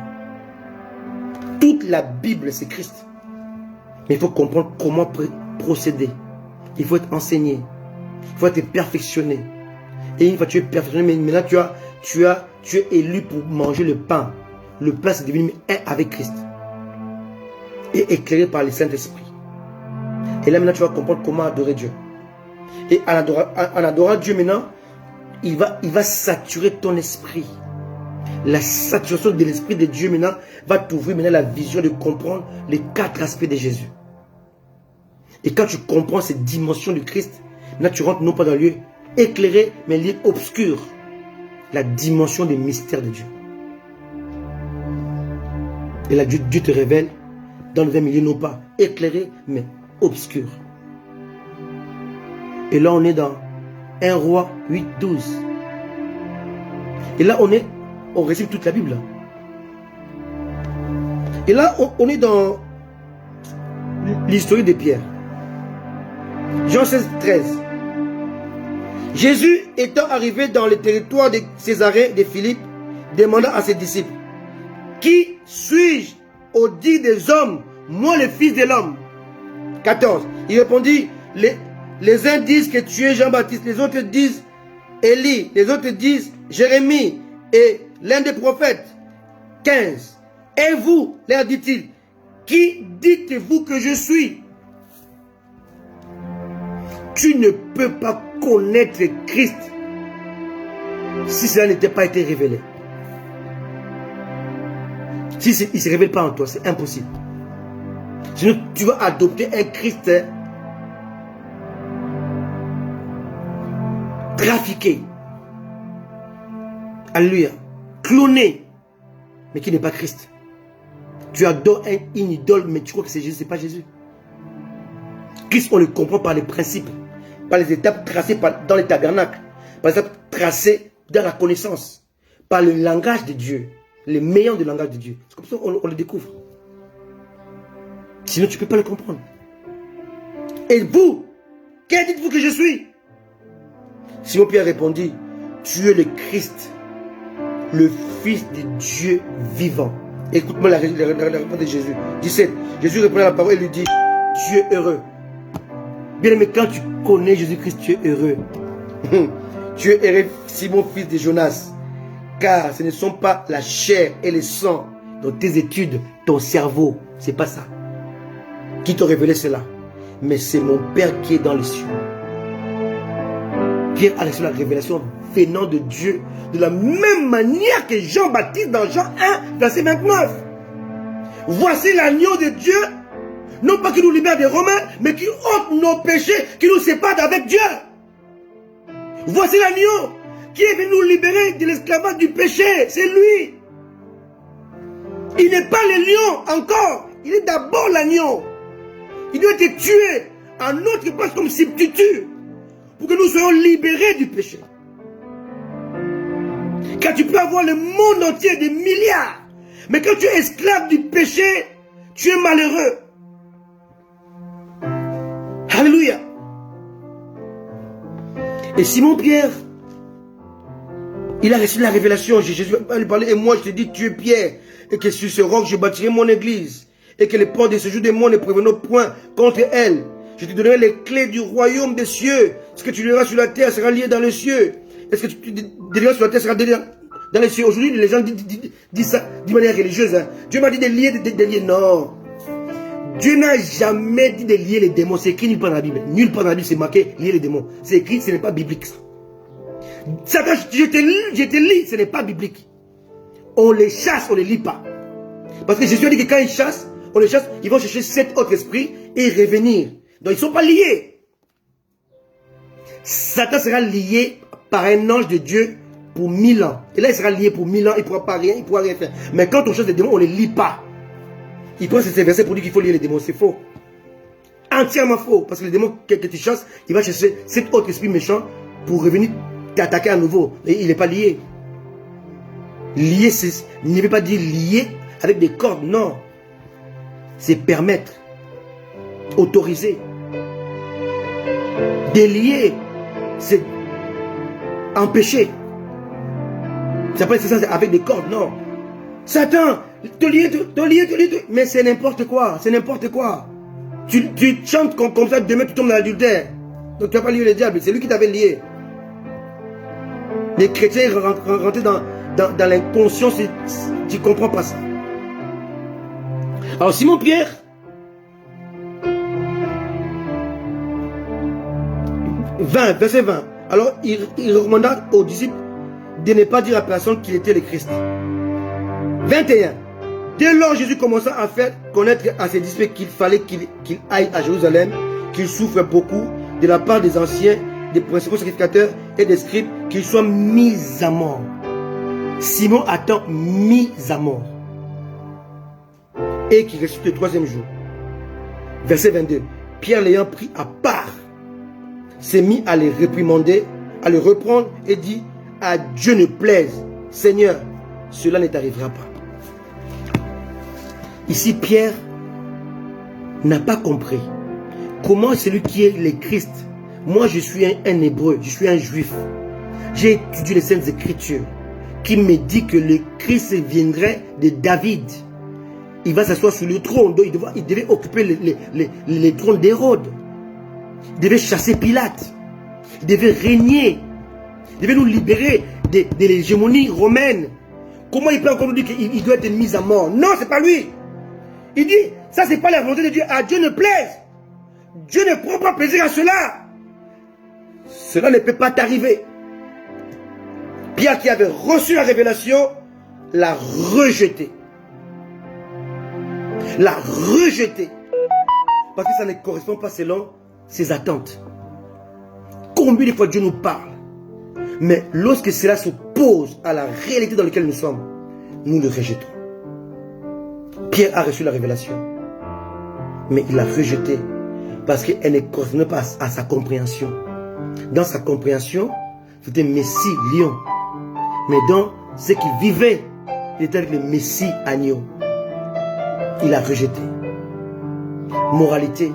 Toute la Bible, c'est Christ. Mais il faut comprendre comment procéder. Il faut être enseigné. Il faut être perfectionné. Et une fois que tu es perfectionné, mais maintenant tu es élu pour manger le pain. Le pain, c'est devenu un avec Christ. Et éclairé par le Saint-Esprit. Et là, maintenant, tu vas comprendre comment adorer Dieu. Et en adorant Dieu maintenant, il va saturer ton esprit. La saturation de l'esprit de Dieu maintenant va t'ouvrir maintenant la vision de comprendre les 4 aspects de Jésus. Et quand tu comprends cette dimension du Christ, maintenant tu rentres non pas dans le lieu éclairé, mais le lieu obscur. La dimension des mystères de Dieu. Et là, Dieu te révèle dans un milieu non pas éclairé, mais obscur. Et là, on est dans 1 Roi 8, 12. Et là, on résume toute la Bible. Et là, on est dans l'histoire de Pierre. Jean 16, 13. Jésus étant arrivé dans le territoire de Césarée de Philippe, demanda à ses disciples, qui suis-je au dit des hommes, moi le fils de l'homme? 14. Il répondit, les uns disent que tu es Jean-Baptiste, les autres disent Élie, les autres disent Jérémie et l'un des prophètes. 15. Et vous, leur dit-il, qui dites-vous que je suis? Tu ne peux pas connaître Christ si cela n'était pas été révélé. Si il ne se révèle pas en toi, c'est impossible. Sinon, tu vas adopter un Christ trafiqué. Alléluia. Cloné, mais qui n'est pas Christ. Tu adores une idole, mais tu crois que c'est Jésus, ce n'est pas Jésus. Christ, on le comprend par les principes, par les étapes tracées dans les tabernacles, par les étapes tracées dans la connaissance, par le langage de Dieu, les meilleurs du langage de Dieu. C'est comme ça qu'on le découvre. Sinon, tu ne peux pas le comprendre. Et vous, qui dites-vous que je suis? Simon Pierre répondit, tu es le Christ, le Fils de Dieu vivant. Écoute-moi la réponse de Jésus. 17. Jésus reprend la parole et lui dit, tu es heureux. Bien aimé, quand tu connais Jésus-Christ, tu es heureux. Tu es heureux, Simon, fils de Jonas. Car ce ne sont pas la chair et le sang dans tes études, ton cerveau. C'est pas ça qui t'a révélé cela. Mais c'est mon Père qui est dans les cieux. Pierre a reçu la révélation venant de Dieu de la même manière que Jean-Baptiste dans Jean 1, verset 29. Voici l'agneau de Dieu, non pas qui nous libère des Romains, mais qui ôte nos péchés, qui nous sépare d'avec Dieu. Voici l'agneau qui est venu nous libérer de l'esclavage du péché. C'est lui. Il n'est pas le lion encore. Il est d'abord l'agneau. Il doit être tué à notre place comme substitut pour que nous soyons libérés du péché. Car tu peux avoir le monde entier, des milliards, mais quand tu es esclave du péché, tu es malheureux. Alléluia. Et Simon-Pierre, il a reçu la révélation. Jésus va lui parler. Et moi, je te dis, tu es Pierre. Et que sur ce roc, je bâtirai mon église. Et que les portes de ce jour des mondes ne préviendront point contre elle. Je te donnerai les clés du royaume des cieux. Ce que tu liras sur la terre sera lié dans les cieux. Et ce que tu délieras sur la terre sera délié dans les cieux. Aujourd'hui, les gens disent ça d'une manière religieuse. Hein. Dieu m'a dit de lier, de lier. Non. Dieu n'a jamais dit de lier les démons. C'est écrit nulle part dans la Bible. Nulle part dans la Bible, c'est marqué lier les démons. C'est écrit, ce n'est pas biblique. Ça, je te lis, ce n'est pas biblique. On les chasse, on ne les lit pas. Parce que Jésus a dit que quand ils chassent, on les chasse, ils vont chercher 7 autres esprits et revenir. Donc ils ne sont pas liés. Satan sera lié par un ange de Dieu pour 1000 ans. Et là, il sera lié pour 1000 ans, il ne pourra pas rien, il ne pourra rien faire. Mais quand on chasse les démons, on ne les lit pas. Il prend ces versets pour dire qu'il faut lier les démons. C'est faux. Entièrement faux. Parce que les démons que tu chasses, il va chercher 7 autres esprits méchants pour revenir t'attaquer à nouveau. Et il n'est pas lié. Lié, ne veut pas dire lié avec des cordes, non. C'est permettre, autoriser. Délier, c'est empêcher. Ça peut être ça avec des cordes, non. Satan, te lier, mais c'est n'importe quoi, c'est n'importe quoi. Tu chantes comme ça, demain tu tombes dans l'adultère. Donc tu n'as pas lié le diable, c'est lui qui t'avait lié. Les chrétiens rentrent dans l'inconscient, tu ne comprends pas ça. Alors Simon-Pierre, verset 20. Alors il recommanda aux disciples de ne pas dire à personne qu'il était le Christ. 21. Dès lors, Jésus commença à faire connaître à ses disciples qu'il fallait qu'il aille à Jérusalem, qu'il souffre beaucoup de la part des anciens, des principaux sacrificateurs et des scribes, qu'il soit mis à mort. Simon attend mis à mort. Et qu'il ressuscite le 3e jour. Verset 22. Pierre l'ayant pris à part, s'est mis à les réprimander, à le reprendre et dit, à Dieu ne plaise, Seigneur, cela ne t'arrivera pas. Ici, Pierre n'a pas compris comment celui qui est le Christ. Moi, je suis un hébreu, je suis un juif. J'ai étudié les Saintes Écritures qui me dit que le Christ viendrait de David. Il va s'asseoir sur le trône. Donc il devait occuper les trônes d'Hérode. Il devait chasser Pilate. Il devait régner. Il devait nous libérer de l'hégémonie romaine. Comment il peut encore nous dire qu'il doit être mis à mort? Non, ce n'est pas lui. Il dit, ça c'est pas la volonté de Dieu. À Dieu ne plaise. Dieu ne prend pas plaisir à cela. Cela ne peut pas t'arriver. Pierre qui avait reçu la révélation, l'a rejeté. L'a rejeté. Parce que ça ne correspond pas selon ses attentes. Combien de fois Dieu nous parle? Mais lorsque cela s'oppose à la réalité dans laquelle nous sommes, nous le rejetons. Pierre a reçu la révélation. Mais il l'a rejetée parce qu'elle ne correspondait pas à sa compréhension. Dans sa compréhension, c'était Messie, lion. Mais dans ce qu'il vivait, il était avec le Messie, agneau. Il a rejeté. Moralité.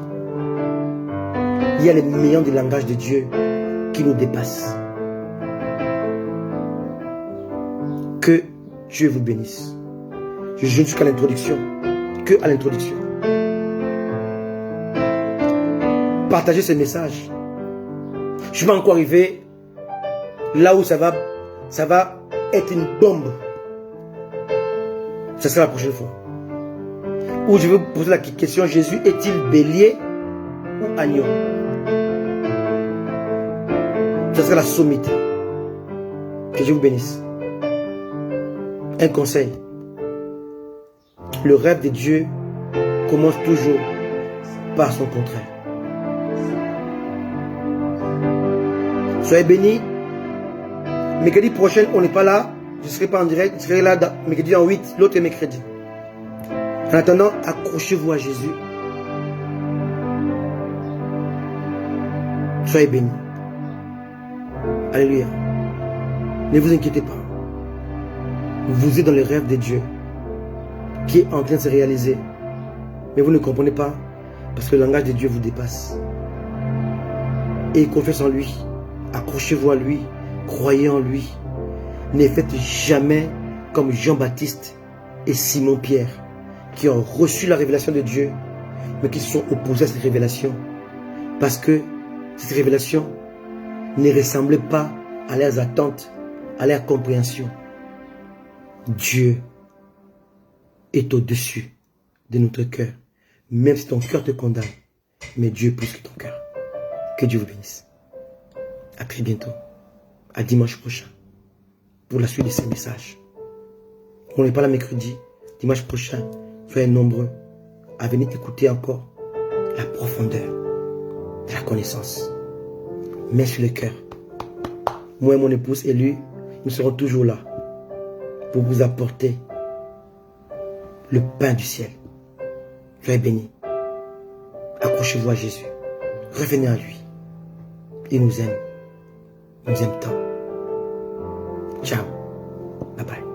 Il y a les millions de langages de Dieu qui nous dépassent. Que Dieu vous bénisse. Je ne suis qu'à l'introduction. Que à l'introduction. Partagez ce message. Je ne suis pas encore arrivé là où ça va être une bombe. Ça sera la prochaine fois. Où je vais vous poser la question, Jésus est-il bélier ou agneau? Ça sera la sommité. Que Dieu vous bénisse. Un conseil. Le rêve de Dieu commence toujours par son contraire. Soyez bénis. Mercredi prochain, on n'est pas là. Je ne serai pas en direct. Je serai là mercredi en 8, l'autre est mercredi. En attendant, accrochez-vous à Jésus. Soyez bénis. Alléluia. Ne vous inquiétez pas. Vous êtes dans le rêve de Dieu qui est en train de se réaliser. Mais vous ne comprenez pas parce que le langage de Dieu vous dépasse. Et confiez en lui. Accrochez-vous à lui. Croyez en lui. Ne faites jamais comme Jean-Baptiste et Simon-Pierre qui ont reçu la révélation de Dieu mais qui se sont opposés à cette révélation parce que cette révélation ne ressemblait pas à leurs attentes, à leur compréhension. Dieu est au-dessus de notre cœur. Même si ton cœur te condamne, mais Dieu est plus que ton cœur. Que Dieu vous bénisse. À très bientôt. À dimanche prochain. Pour la suite de ces messages. On n'est pas là mercredi. Dimanche prochain, soyez nombreux à venir écouter encore la profondeur de la connaissance. Main sur le cœur. Moi et mon épouse et lui, nous serons toujours là pour vous apporter le pain du ciel. Soyez bénis. Accrochez-vous à Jésus. Revenez à lui. Il nous aime. Il nous aime tant. Ciao. Bye bye.